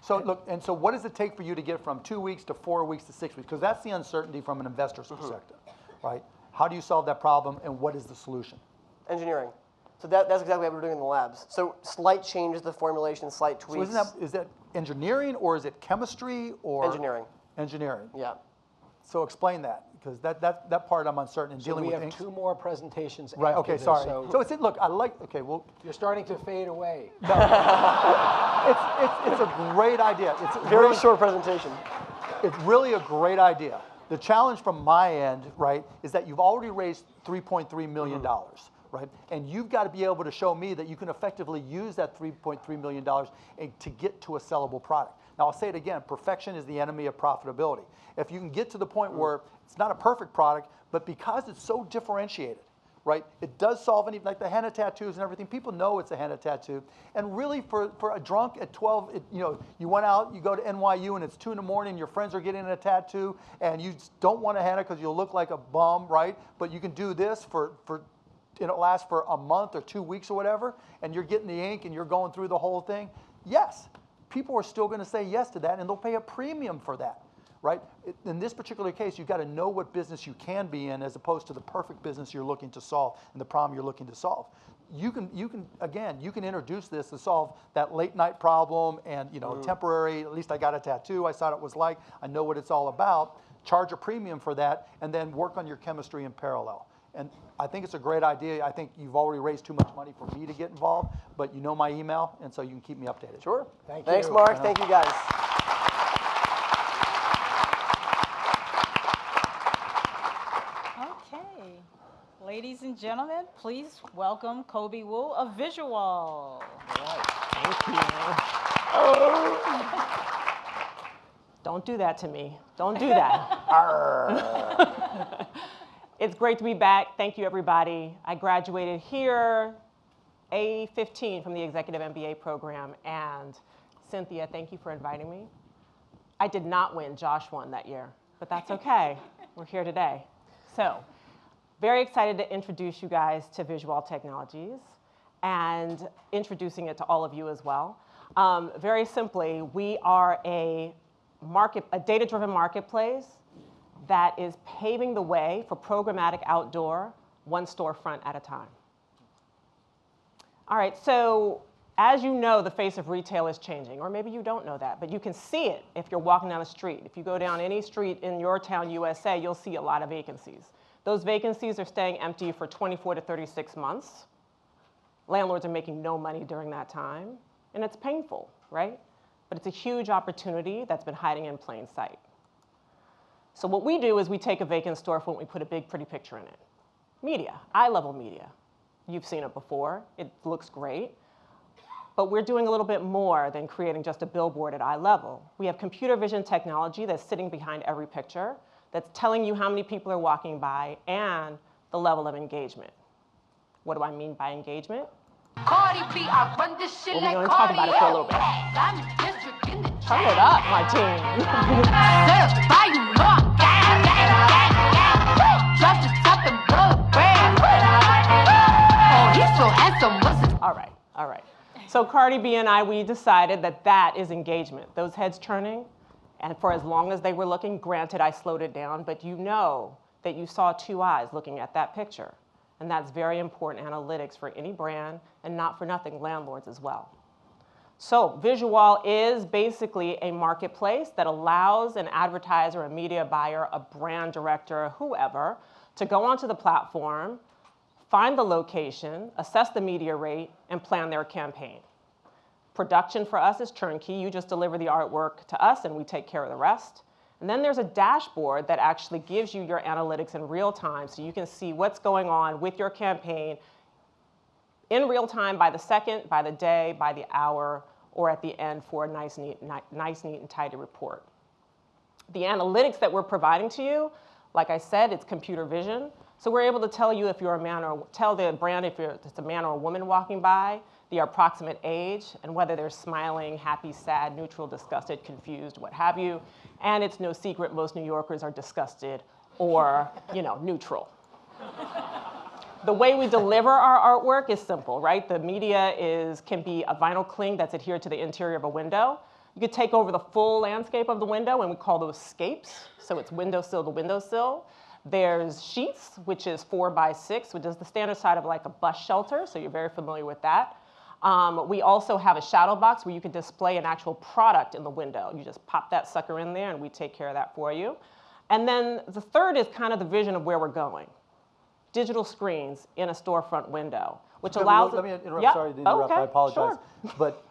So look, and so what does it take for you to get from 2 weeks to 4 weeks to 6 weeks? Because that's the uncertainty from an investor's perspective, right? How do you solve that problem, and what is the solution? Engineering. So that's exactly what we're doing in the labs. So slight changes to the formulation, slight tweaks. So is that engineering, or is it chemistry, or? Engineering. Engineering. Yeah. So explain that, because that part I'm uncertain in So dealing we with have inks. 2 more presentations Right, after okay, this, sorry. So Look, I like, okay, well. You're starting to fade away. No. It's a great idea. It's Very short presentation. It's really a great idea. The challenge from my end, right, is that you've already raised $3.3 million, right? And you've got to be able to show me that you can effectively use that $3.3 million to get to a sellable product. Now, I'll say it again, perfection is the enemy of profitability. If you can get to the point where it's not a perfect product, but because it's so differentiated, right, it does solve any, like the henna tattoos and everything, people know it's a henna tattoo. And really for a drunk at 12, you went out, you go to NYU and it's 2 in the morning, your friends are getting a tattoo, and you don't want a henna because you'll look like a bum, right? But you can do this it'll last for a month or 2 weeks or whatever, and you're getting the ink and you're going through the whole thing. Yes, people are still going to say yes to that, and they'll pay a premium for that, right? In this particular case, you've got to know what business you can be in as opposed to the perfect business you're looking to solve and the problem you're looking to solve. You can introduce this to solve that late night problem and, temporary, at least I got a tattoo, I saw what it was like, I know what it's all about, charge a premium for that, and then work on your chemistry in parallel. And I think it's a great idea. I think you've already raised too much money for me to get involved, but you know my email, and so you can keep me updated. Sure. Thanks, Mark. Thank you, guys. Okay. Ladies and gentlemen, please welcome Kobe Wu of Visual. All right. Thank you. Don't do that to me. Don't do that. It's great to be back. Thank you, everybody. I graduated here, A15 from the Executive MBA program. And Cynthia, thank you for inviting me. I did not win. Josh won that year, but that's okay. We're here today. So, very excited to introduce you guys to Visual Technologies and introducing it to all of you as well. Very simply, we are a data-driven marketplace that is paving the way for programmatic outdoor, one storefront at a time. All right, so as you know, the face of retail is changing, or maybe you don't know that, but you can see it if you're walking down the street. If you go down any street in your town, USA, you'll see a lot of vacancies. Those vacancies are staying empty for 24 to 36 months. Landlords are making no money during that time, and it's painful, right? But it's a huge opportunity that's been hiding in plain sight. So what we do is we take a vacant storefront and we put a big, pretty picture in it. Media, eye-level media. You've seen it before. It looks great. But we're doing a little bit more than creating just a billboard at eye level. We have computer vision technology that's sitting behind every picture, that's telling you how many people are walking by and the level of engagement. What do I mean by engagement? Well, we're going to talk about it for a little bit. Turn it up, my team. So Cardi B and I, we decided that that is engagement. Those heads turning, and for as long as they were looking, granted I slowed it down, but you know that you saw two eyes looking at that picture. And that's very important analytics for any brand, and not for nothing, landlords as well. So Visual is basically a marketplace that allows an advertiser, a media buyer, a brand director, whoever, to go onto the platform, find the location, assess the media rate, and plan their campaign. Production for us is turnkey. You just deliver the artwork to us, and we take care of the rest. And then there's a dashboard that actually gives you your analytics in real time, so you can see what's going on with your campaign in real time, by the second, by the day, by the hour, or at the end for a nice, neat, and tidy report. The analytics that we're providing to you, like I said, it's computer vision. So we're able to tell you if you're a man, or tell the brand if it's a man or a woman walking by, the approximate age, and whether they're smiling, happy, sad, neutral, disgusted, confused, what have you. And it's no secret most New Yorkers are disgusted or, neutral. The way we deliver our artwork is simple, right? The media can be a vinyl cling that's adhered to the interior of a window. You could take over the full landscape of the window, and we call those scapes. So it's windowsill to windowsill. There's sheets, which is 4 by 6, which is the standard side of like a bus shelter, so you're very familiar with that. We also have a shadow box where you can display an actual product in the window. You just pop that sucker in there, and we take care of that for you. And then the third is kind of the vision of where we're going. Digital screens in a storefront window, which allows... Let me interrupt, sorry to interrupt, I apologize. Sure. But,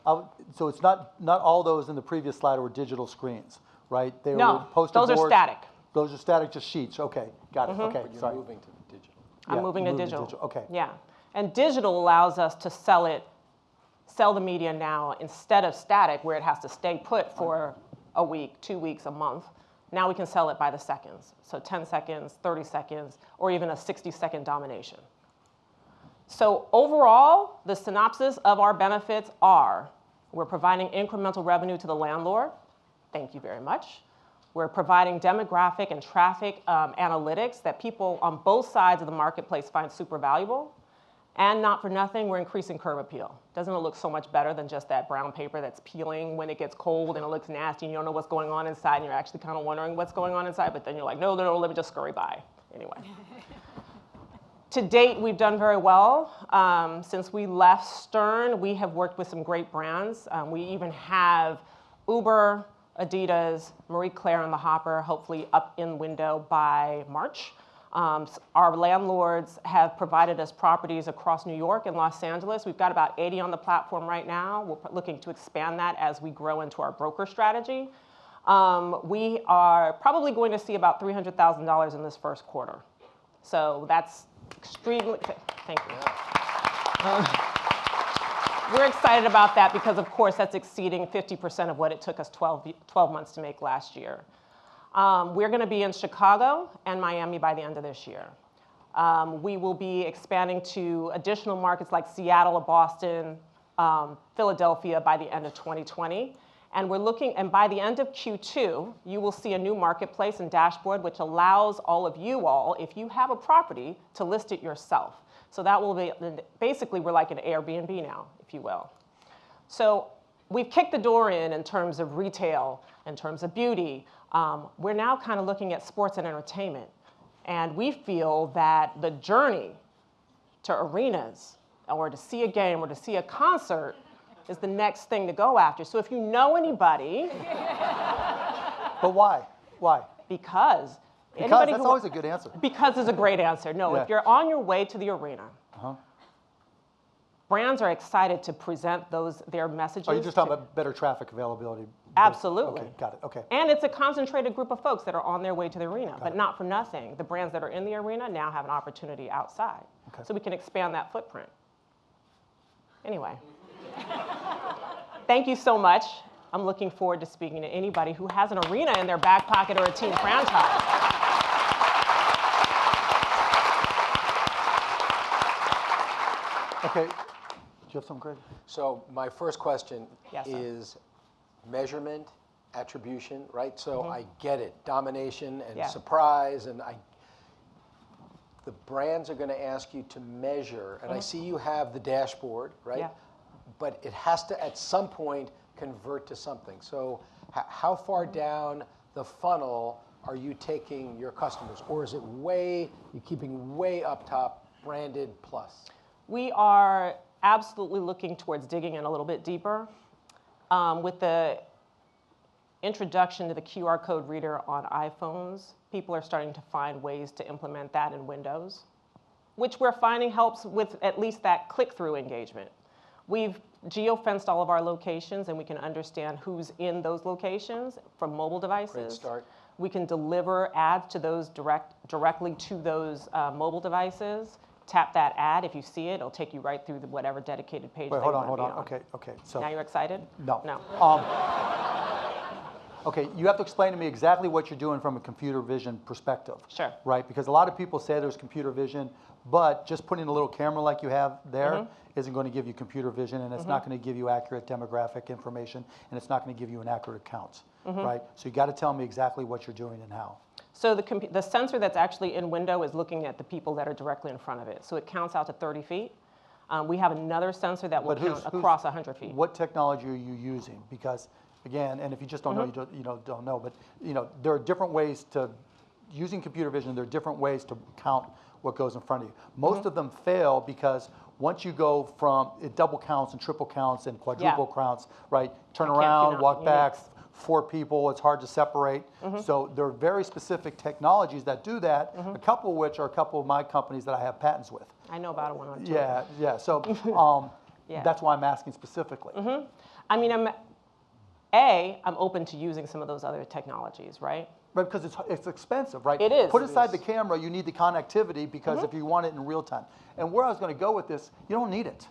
so it's not all those in the previous slide were digital screens, right? They were poster boards. Those are static. Those are static, just sheets, okay, got it, okay, But sorry. you're moving to digital. I'm moving to digital. Okay. Yeah, and digital allows us to sell the media now instead of static, where it has to stay put for a week, 2 weeks, a month. Now we can sell it by the seconds. So 10 seconds, 30 seconds, or even a 60-second domination. So overall, the synopsis of our benefits are, we're providing incremental revenue to the landlord. Thank you very much. We're providing demographic and traffic analytics that people on both sides of the marketplace find super valuable. And not for nothing, we're increasing curb appeal. Doesn't it look so much better than just that brown paper that's peeling when it gets cold and it looks nasty and you don't know what's going on inside and you're actually kind of wondering what's going on inside, but then you're like, no, let me just scurry by. Anyway. To date, we've done very well. Since we left Stern, we have worked with some great brands. We even have Uber, Adidas, Marie Claire on the hopper, hopefully up in window by March. Our landlords have provided us properties across New York and Los Angeles. We've got about 80 on the platform right now. We're looking to expand that as we grow into our broker strategy. We are probably going to see about $300,000 in this first quarter. So that's extremely, thank you. We're excited about that because, of course, that's exceeding 50% of what it took us 12 months to make last year. We're going to be in Chicago and Miami by the end of this year. We will be expanding to additional markets like Seattle, Boston, Philadelphia by the end of 2020. And we're looking, and by the end of Q2, you will see a new marketplace and dashboard which allows all of you all, if you have a property, to list it yourself. So that will be, basically we're like an Airbnb now, if you will. So we've kicked the door in terms of retail, in terms of beauty. We're now kind of looking at sports and entertainment. And we feel that the journey to arenas or to see a game or to see a concert is the next thing to go after. So if you know anybody. But why? Why? Because. Because that's always a good answer. Because is a great answer. No, if you're on your way to the arena, brands are excited to present their messages. Oh, you're just talking about better traffic availability. Absolutely. Okay, got it, okay. And it's a concentrated group of folks that are on their way to the arena, but not for nothing. The brands that are in the arena now have an opportunity outside. Okay. So we can expand that footprint. Anyway. Thank you so much. I'm looking forward to speaking to anybody who has an arena in their back pocket or a team franchise. Okay. Do you have something, Greg? So my first question is measurement, attribution, right? So I get it, domination and surprise, and the brands are going to ask you to measure, and I see you have the dashboard, right? but it has to at some point convert to something. So how far down the funnel are you taking your customers? Or is it you're keeping way up top, branded plus? We are absolutely looking towards digging in a little bit deeper. With the introduction to the QR code reader on iPhones, people are starting to find ways to implement that in Windows, which we're finding helps with at least that click-through engagement. We've geo-fenced all of our locations, and we can understand who's in those locations from mobile devices. Great start. We can deliver ads to those directly to those mobile devices. Tap that ad. If you see it, it'll take you right through whatever dedicated page. Wait, hold on. Okay. So now you're excited? No. No. Okay, you have to explain to me exactly what you're doing from a computer vision perspective. Sure. Right, because a lot of people say there's computer vision, but just putting a little camera like you have there isn't going to give you computer vision, and it's not going to give you accurate demographic information, and it's not going to give you an accurate account. Right? So you got to tell me exactly what you're doing and how. So the sensor that's actually in window is looking at the people that are directly in front of it. So it counts out to 30 feet. We have another sensor that will count across 100 feet. What technology are you using? Because again, and if you just don't know, you don't know. But there are different ways to using computer vision. There are different ways to count what goes in front of you. Most of them fail because once you go from it double counts and triple counts and quadruple counts, right? Turn around, walk back. 4 people, it's hard to separate. So there are very specific technologies that do that, a couple of which are a couple of my companies that I have patents with. I know about one or two. Yeah. So that's why I'm asking specifically. I mean, I'm open to using some of those other technologies, right? Right, because it's expensive, right? It is. Put aside the camera, you need the connectivity because if you want it in real time. And where I was going to go with this, you don't need it.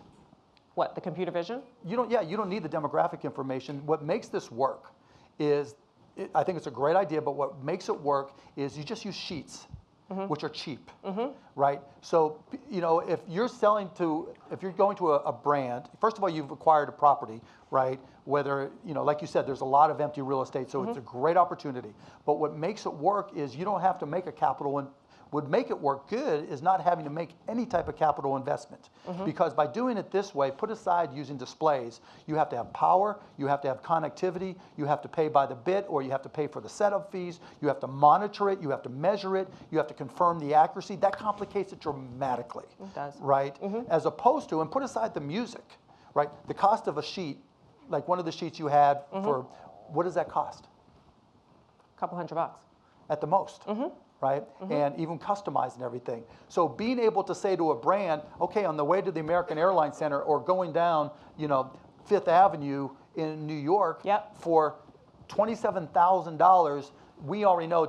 What, the computer vision? You don't need the demographic information. What makes this work is, I think it's a great idea, but what makes it work is you just use sheets, which are cheap, right? So, if you're going to a brand, first of all, you've acquired a property, right? Whether, like you said, there's a lot of empty real estate, so it's a great opportunity. But what makes it work is you don't have to make a capital. Would make it work good is not having to make any type of capital investment. Because by doing it this way, put aside using displays, you have to have power, you have to have connectivity, you have to pay by the bit, or you have to pay for the setup fees, you have to monitor it, you have to measure it, you have to confirm the accuracy. That complicates it dramatically. It does. Right? As opposed to, and put aside the music, right? The cost of a sheet, like one of the sheets you had for, what does that cost? A couple $100. At the most. Right? And even customizing everything. So being able to say to a brand, okay, on the way to the American Airlines Center or going down, Fifth Avenue in New York for $27,000, we already know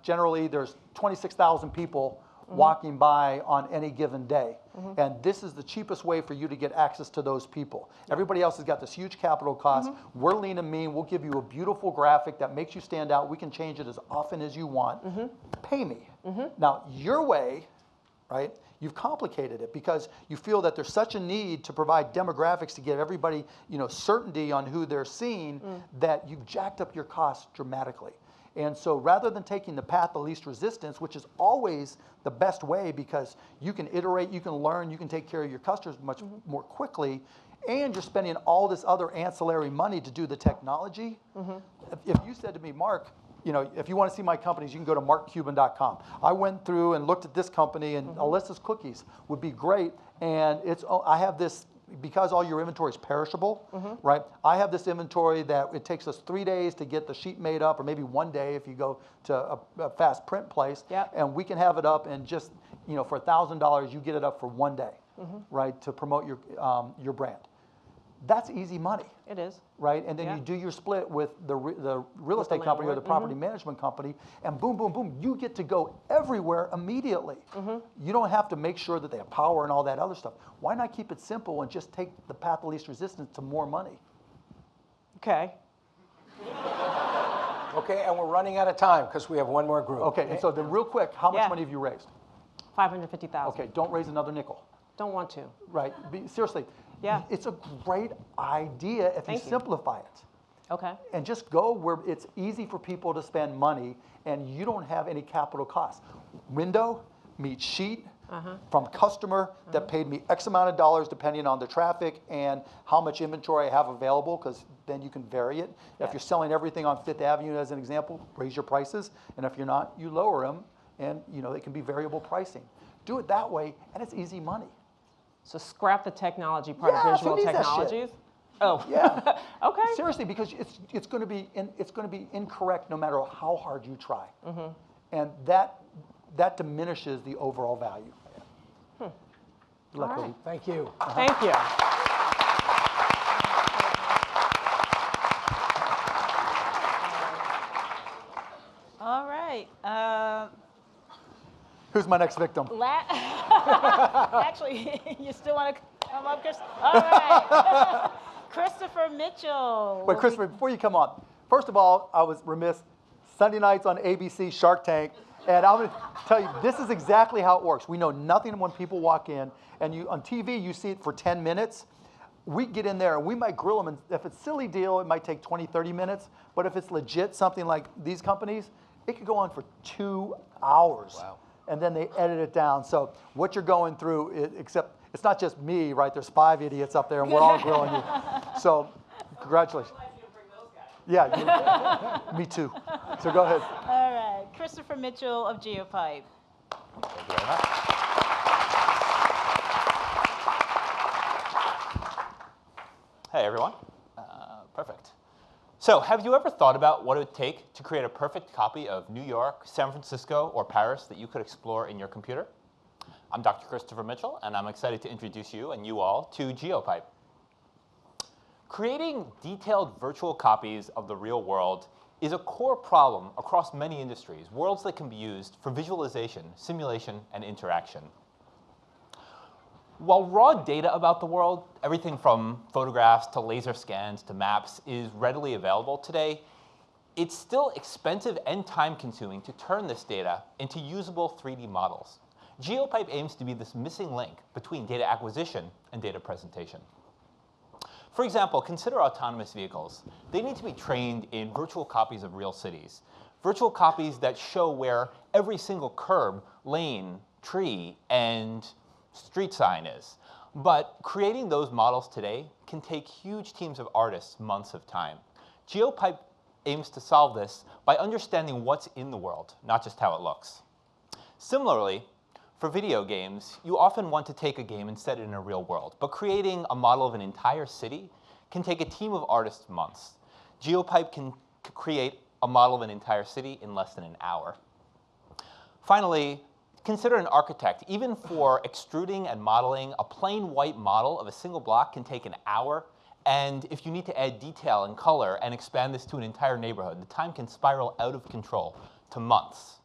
generally there's 26,000 people walking by on any given day. And this is the cheapest way for you to get access to those people. Everybody else has got this huge capital cost. We're lean and mean. We'll give you a beautiful graphic that makes you stand out. We can change it as often as you want. Pay me. Now, your way, right, you've complicated it because you feel that there's such a need to provide demographics to give everybody, certainty on who they're seeing that you've jacked up your costs dramatically. And so rather than taking the path of least resistance, which is always the best way because you can iterate, you can learn, you can take care of your customers much more quickly, and you're spending all this other ancillary money to do the technology. If you said to me, Mark, if you want to see my companies, you can go to markcuban.com. I went through and looked at this company, and Alyssa's cookies would be great. And I have this, because all your inventory is perishable, right? I have this inventory that it takes us 3 days to get the sheet made up, or maybe 1 day if you go to a fast print place, and we can have it up and just, for $1,000, you get it up for 1 day, right, to promote your brand. That's easy money. It is. Right? And then you do your split with the real estate company or the property management company, and boom, boom, boom, you get to go everywhere immediately. You don't have to make sure that they have power and all that other stuff. Why not keep it simple and just take the path of least resistance to more money? Okay. Okay, and we're running out of time because we have one more group. Okay, and so then real quick, how much money have you raised? $550,000. Okay, don't raise another nickel. Don't want to. Right, seriously. Yeah. It's a great idea if you simplify it. Okay. And just go where it's easy for people to spend money and you don't have any capital costs. Window meets sheet from customer that paid me X amount of dollars depending on the traffic and how much inventory I have available, because then you can vary it. If you're selling everything on Fifth Avenue as an example, raise your prices, and if you're not, you lower them, and it can be variable pricing. Do it that way, and it's easy money. So scrap the technology part of visual technologies. Oh, yeah. Okay. Seriously, because it's going to be incorrect no matter how hard you try, and that diminishes the overall value. All right. Thank you. Thank you. All right. Who's my next victim? Actually, you still want to come up, Chris? All right. Christopher Mitchell. Wait, Christopher, before you come on, first of all, I was remiss. Sunday nights on ABC, Shark Tank. And I'm going to tell you, this is exactly how it works. We know nothing when people walk in. And on TV, you see it for 10 minutes. We get in there, and we might grill them. And if it's a silly deal, it might take 20, 30 minutes. But if it's legit, something like these companies, it could go on for 2 hours. Wow. And then they edit it down. So what you're going through, except it's not just me, right? There's 5 idiots up there, and we're all grilling you. So congratulations. Yeah, me too. So go ahead. All right, Christopher Mitchell of Geopipe. Thank you very much. Hey, everyone. Perfect. So have you ever thought about what it would take to create a perfect copy of New York, San Francisco, or Paris that you could explore in your computer? I'm Dr. Christopher Mitchell, and I'm excited to introduce you and you all to Geopipe. Creating detailed virtual copies of the real world is a core problem across many industries, worlds that can be used for visualization, simulation, and interaction. While raw data about the world, everything from photographs to laser scans to maps, is readily available today, it's still expensive and time-consuming to turn this data into usable 3D models. Geopipe aims to be this missing link between data acquisition and data presentation. For example, consider autonomous vehicles. They need to be trained in virtual copies of real cities, virtual copies that show where every single curb, lane, tree, and street sign is. But creating those models today can take huge teams of artists months of time. Geopipe aims to solve this by understanding what's in the world, not just how it looks. Similarly, for video games, you often want to take a game and set it in a real world, but creating a model of an entire city can take a team of artists months. Geopipe can create a model of an entire city in less than an hour. Finally, consider an architect. Even for extruding and modeling, a plain white model of a single block can take an hour, and if you need to add detail and color and expand this to an entire neighborhood, the time can spiral out of control to months.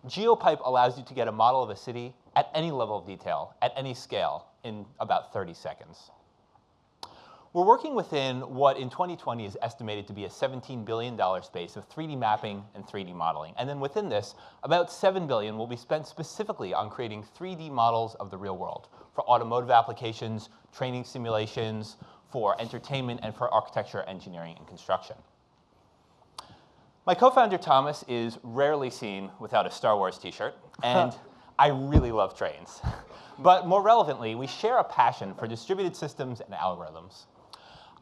Geopipe allows you to get a model of a city at any level of detail, at any scale, in about 30 seconds. We're working within what in 2020 is estimated to be a $17 billion space of 3D mapping and 3D modeling. And then within this, about $7 billion will be spent specifically on creating 3D models of the real world for automotive applications, training simulations, for entertainment, and for architecture, engineering, and construction. My co-founder, Thomas, is rarely seen without a Star Wars t-shirt, and I really love trains. But more relevantly, we share a passion for distributed systems and algorithms.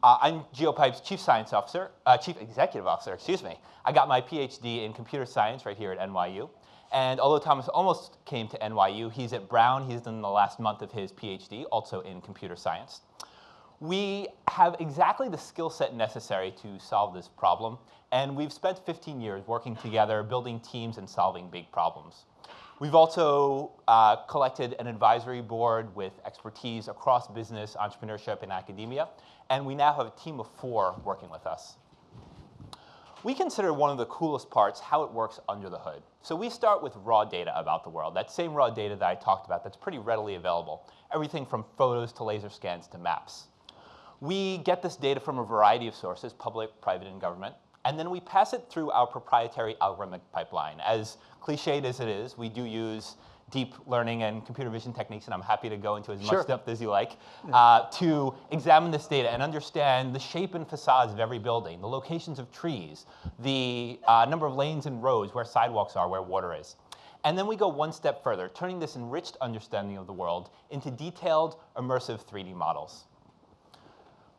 I'm Geopipe's Chief Executive Officer, excuse me. I got my PhD in computer science right here at NYU. And although Thomas almost came to NYU, he's at Brown. He's done the last month of his PhD, also in computer science. We have exactly the skill set necessary to solve this problem. And we've spent 15 years working together, building teams and solving big problems. We've also collected an advisory board with expertise across business, entrepreneurship, and academia. And we now have a team of 4 working with us. We consider one of the coolest parts how it works under the hood. So we start with raw data about the world, that same raw data that I talked about that's pretty readily available, everything from photos to laser scans to maps. We get this data from a variety of sources, public, private, and government. And then we pass it through our proprietary algorithmic pipeline. As cliched as it is, we do use deep learning and computer vision techniques, and I'm happy to go into as much depth as you like, to examine this data and understand the shape and facades of every building, the locations of trees, the number of lanes and roads, where sidewalks are, where water is. And then we go one step further, turning this enriched understanding of the world into detailed, immersive 3D models.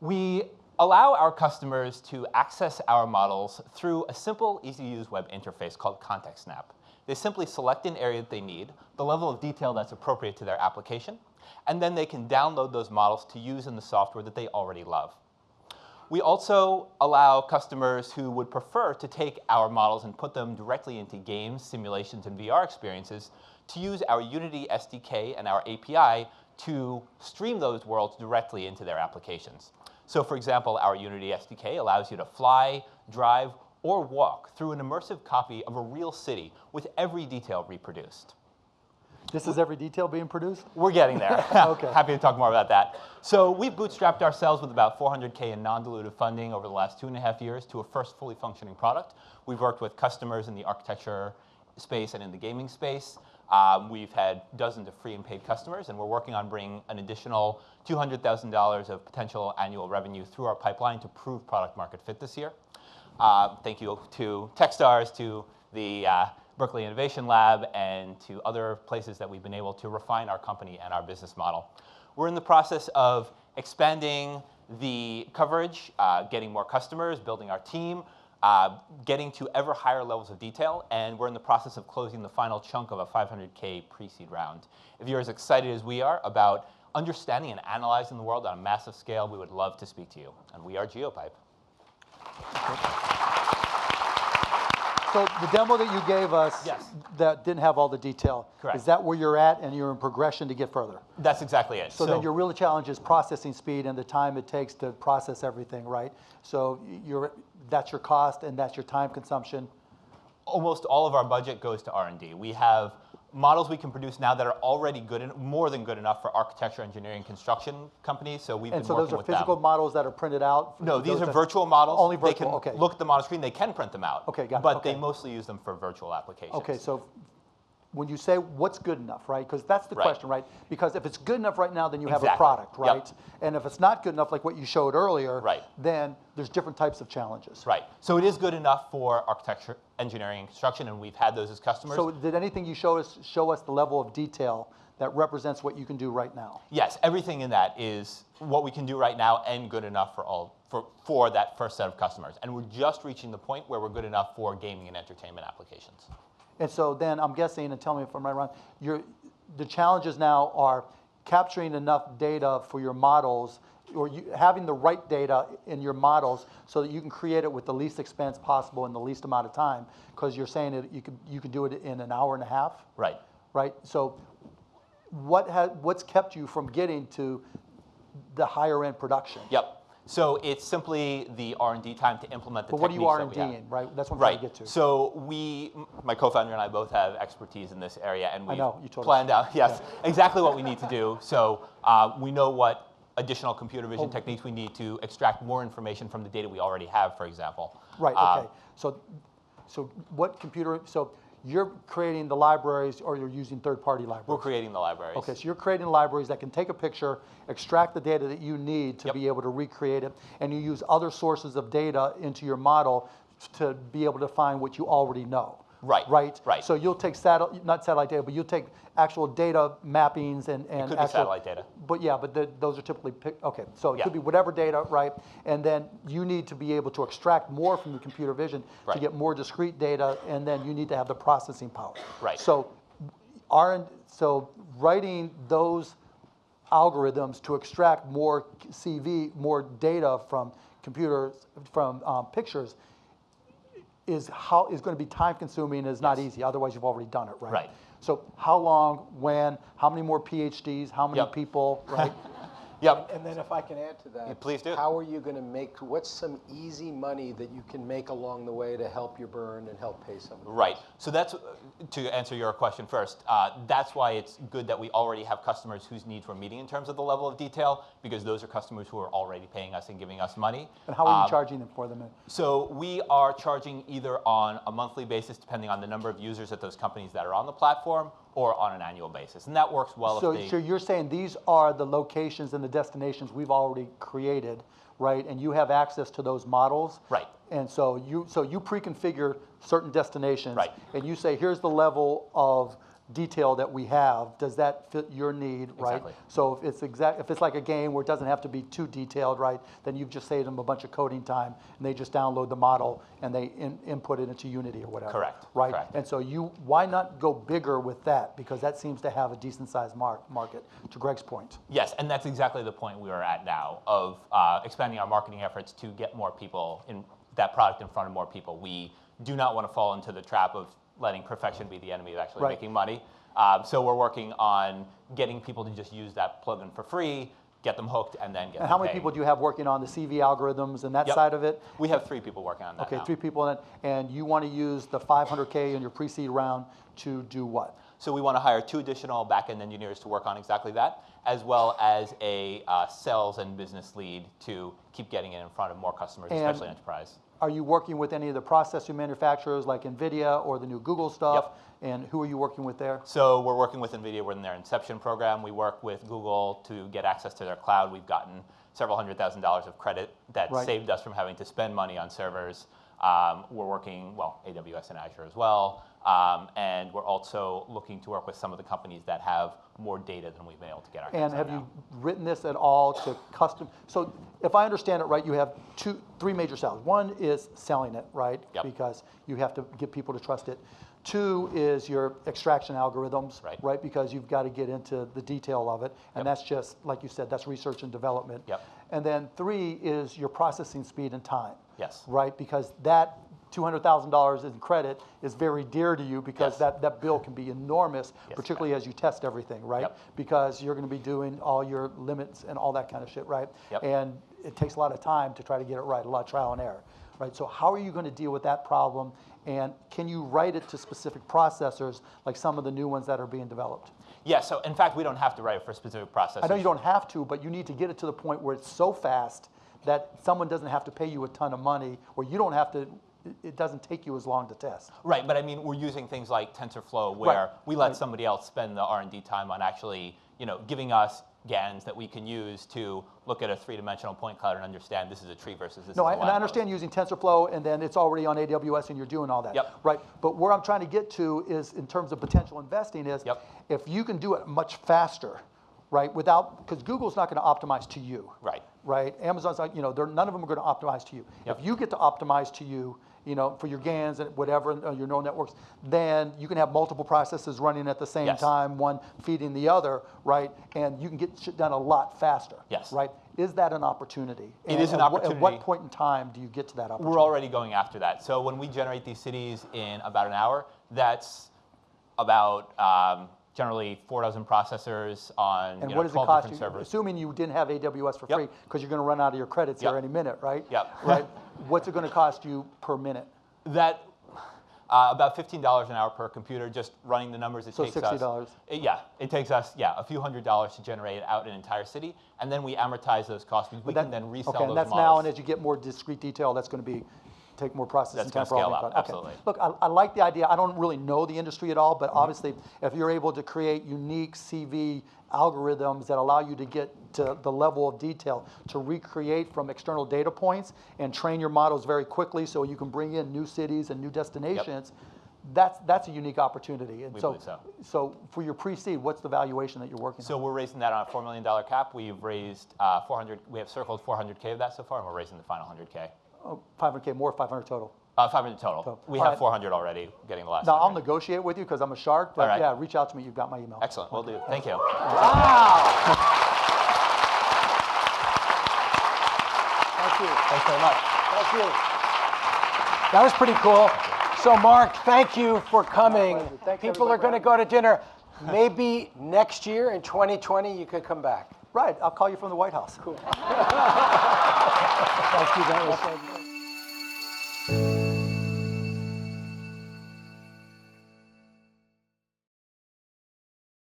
We allow our customers to access our models through a simple, easy-to-use web interface called Context Snap. They simply select an area that they need, the level of detail that's appropriate to their application, and then they can download those models to use in the software that they already love. We also allow customers who would prefer to take our models and put them directly into games, simulations, and VR experiences to use our Unity SDK and our API to stream those worlds directly into their applications. So for example, our Unity SDK allows you to fly, drive, or walk through an immersive copy of a real city with every detail reproduced. This is every detail being produced? We're getting there. Okay. Happy to talk more about that. So we've bootstrapped ourselves with about $400K in non-dilutive funding over the last 2.5 years to a first fully functioning product. We've worked with customers in the architecture space and in the gaming space. We've had dozens of free and paid customers, and we're working on bringing an additional $200,000 of potential annual revenue through our pipeline to prove product market fit this year. Thank you to Techstars, to the Berkeley Innovation Lab, and to other places that we've been able to refine our company and our business model. We're in the process of expanding the coverage, getting more customers, building our team, getting to ever higher levels of detail, and we're in the process of closing the final chunk of a $500K pre-seed round. If you're as excited as we are about understanding and analyzing the world on a massive scale, we would love to speak to you. And we are Geopipe. So the demo that you gave us that didn't have all the detail, correct, is that where you're at and you're in progression to get further? That's exactly it. So then your real challenge is processing speed and the time it takes to process everything, right? So that's your cost and that's your time consumption? Almost all of our budget goes to R&D. We have models we can produce now that are already good, more than good enough for architecture, engineering, construction companies. So we've been working with them. And so those are physical models that are printed out? No, these are virtual models. Only virtual, they can look at the model screen. They can print them out. Okay, got it. But they mostly use them for virtual applications. Okay, so when you say what's good enough, right? Because that's the question, right? Because if it's good enough right now, then you have a product, right? Yep. And if it's not good enough, like what you showed earlier, then there's different types of challenges. Right. So it is good enough for architecture, engineering, and construction, and we've had those as customers. So did anything you show us the level of detail that represents what you can do right now? Yes, everything in that is what we can do right now and good enough for that first set of customers. And we're just reaching the point where we're good enough for gaming and entertainment applications. And so then I'm guessing, and tell me if I'm right or wrong, the challenges now are capturing enough data for your models, or having the right data in your models so that you can create it with the least expense possible in the least amount of time, because you're saying that you could do it in an hour and a half? Right. Right? So what's kept you from getting to the higher end production? Yep. So it's simply the R&D time to implement the techniques. But what are you R&Ding, right? That's what I'm trying to get to. So my co-founder and I both have expertise in this area, and we've told planned out exactly what we need to do. So we know what additional computer vision techniques we need to extract more information from the data we already have, for example. Right, okay. So what computer, so you're creating the libraries or you're using third-party libraries? We're creating the libraries. Okay, so you're creating libraries that can take a picture, extract the data that you need to be able to recreate it, and you use other sources of data into your model to be able to find what you already know. Right. Right? Right. So you'll take not satellite data, but you'll take actual data mappings and it could be satellite data. But those are typically okay. So it could be whatever data, right? And then you need to be able to extract more from the computer vision to get more discrete data, and then you need to have the processing power. Right. So writing those algorithms to extract more data from pictures is going to be time consuming, is not easy. Otherwise, you've already done it, right? Right. So how long, when, how many more PhDs, how many people, right? Yep. And then if I can add to that, yeah, please do. How are you going to what's some easy money that you can make along the way to help your burn and help pay some of the Right. So that's, to answer your question first, that's why it's good that we already have customers whose needs we're meeting in terms of the level of detail, because those are customers who are already paying us and giving us money. And how are you charging them for them? So we are charging either on a monthly basis, depending on the number of users at those companies that are on the platform, or on an annual basis. And that works well so you're saying these are the locations and the destinations we've already created, right? And you have access to those models? Right. And so you pre-configure certain destinations, Right. and you say, here's the level of detail that we have. Does that fit your need, right? Exactly. So if it's like a game where it doesn't have to be too detailed, right? Then you've just saved them a bunch of coding time, and they just download the model and they input it into Unity or whatever. Correct. Right. Correct. And so why not go bigger with that? Because that seems to have a decent sized market. To Greg's point. Yes, and that's exactly the point we are at now of expanding our marketing efforts to get more people in that product in front of more people. We do not want to fall into the trap of letting perfection be the enemy of actually making money. So we're working on getting people to just use that plugin for free, get them hooked, and then get them And how many paying. people do you have working on the CV algorithms and that side of it? We have 3 people working on that Okay, now. 3 people, and you want to use the 500K in your pre-seed round to do what? So we want to hire 2 additional back-end engineers to work on exactly that, as well as a sales and business lead to keep getting it in front of more customers, especially enterprise. Are you working with any of the processor manufacturers like NVIDIA or the new Google stuff? Yep. And who are you working with there? So we're working with NVIDIA. We're in their Inception program. We work with Google to get access to their cloud. We've gotten several $100,000 of credit that saved us from having to spend money on servers. We're working, AWS and Azure as well. And we're also looking to work with some of the companies that have more data than we've been able to get our hands on. And have you written this at all to custom? So if I understand it right, you have 3 major sellers. One is selling it, right? Yep. Because you have to get people to trust it. 2 is your extraction algorithms, right? Because you've got to get into the detail of it. And that's just, like you said, that's research and development. Yep. And then 3 is your processing speed and time. Yes. Right? Because that $200,000 in credit is very dear to you because that bill can be enormous, particularly as you test everything, right? Yep. Because you're going to be doing all your limits and all that kind of shit, right? Yep. And it takes a lot of time to try to get it right, a lot of trial and error, right? So how are you going to deal with that problem? And can you write it to specific processors like some of the new ones that are being developed? Yeah, so in fact, we don't have to write it for specific processors. I know you don't have to, but you need to get it to the point where it's so fast that someone doesn't have to pay you a ton of money, or you don't have to, it doesn't take you as long to test. Right, but I mean, we're using things like TensorFlow where we let somebody else spend the R&D time on actually, giving us GANs that we can use to look at a 3-dimensional point cloud and understand this is a tree versus this is a and I understand using TensorFlow, and then it's already on AWS, and you're doing all that. Yep. Right, but where I'm trying to get to is, in terms of potential investing, is if you can do it much faster, right, because Google's not going to optimize to you. Right, Amazon's not, none of them are going to optimize to you. If you get to optimize to you, for your GANs and whatever, your neural networks, then you can have multiple processes running at the same time, one feeding the other, right? And you can get shit done a lot faster, right? Is that an opportunity? It is an opportunity. At what point in time do you get to that opportunity? We're already going after that. So when we generate these cities in about an hour, that's about generally 4 dozen processors on and what does it 12 cost different you? servers. Assuming you didn't have AWS for free, because you're going to run out of your credits here any minute, right? Yep. Right. What's it going to cost you per minute? That about $15 an hour per computer, just running the numbers. It takes $60. us. It takes us a few $100s to generate out an entire city, and then we amortize those costs. We can then resell those and that's models. now, and as you get more discrete detail, that's going to take more processing time for all the up, absolutely. Look, I like the idea. I don't really know the industry at all, but obviously, if you're able to create unique CV algorithms that allow you to get to the level of detail to recreate from external data points and train your models very quickly so you can bring in new cities and new destinations, that's a unique opportunity. And believe so. So for your pre-seed, what's the valuation that you're working on? So we're raising that on a $4 million cap. We've raised 400. We have circled 400K of that so far, and we're raising the final 100K. 500K more, 500 total. 500 total. We have 400 already, getting the last. Now, I'll negotiate with you because I'm a shark, but yeah, reach out to me. You've got my email. Excellent. We'll do. Thank you. Wow. Thank you. Thanks very much. Thank you. That was pretty cool. So, Mark, thank you for coming. Thanks, People are going to go to dinner. Maybe next year in 2020 you could come back. Right. I'll call you from the White House. Cool. Thank you very much.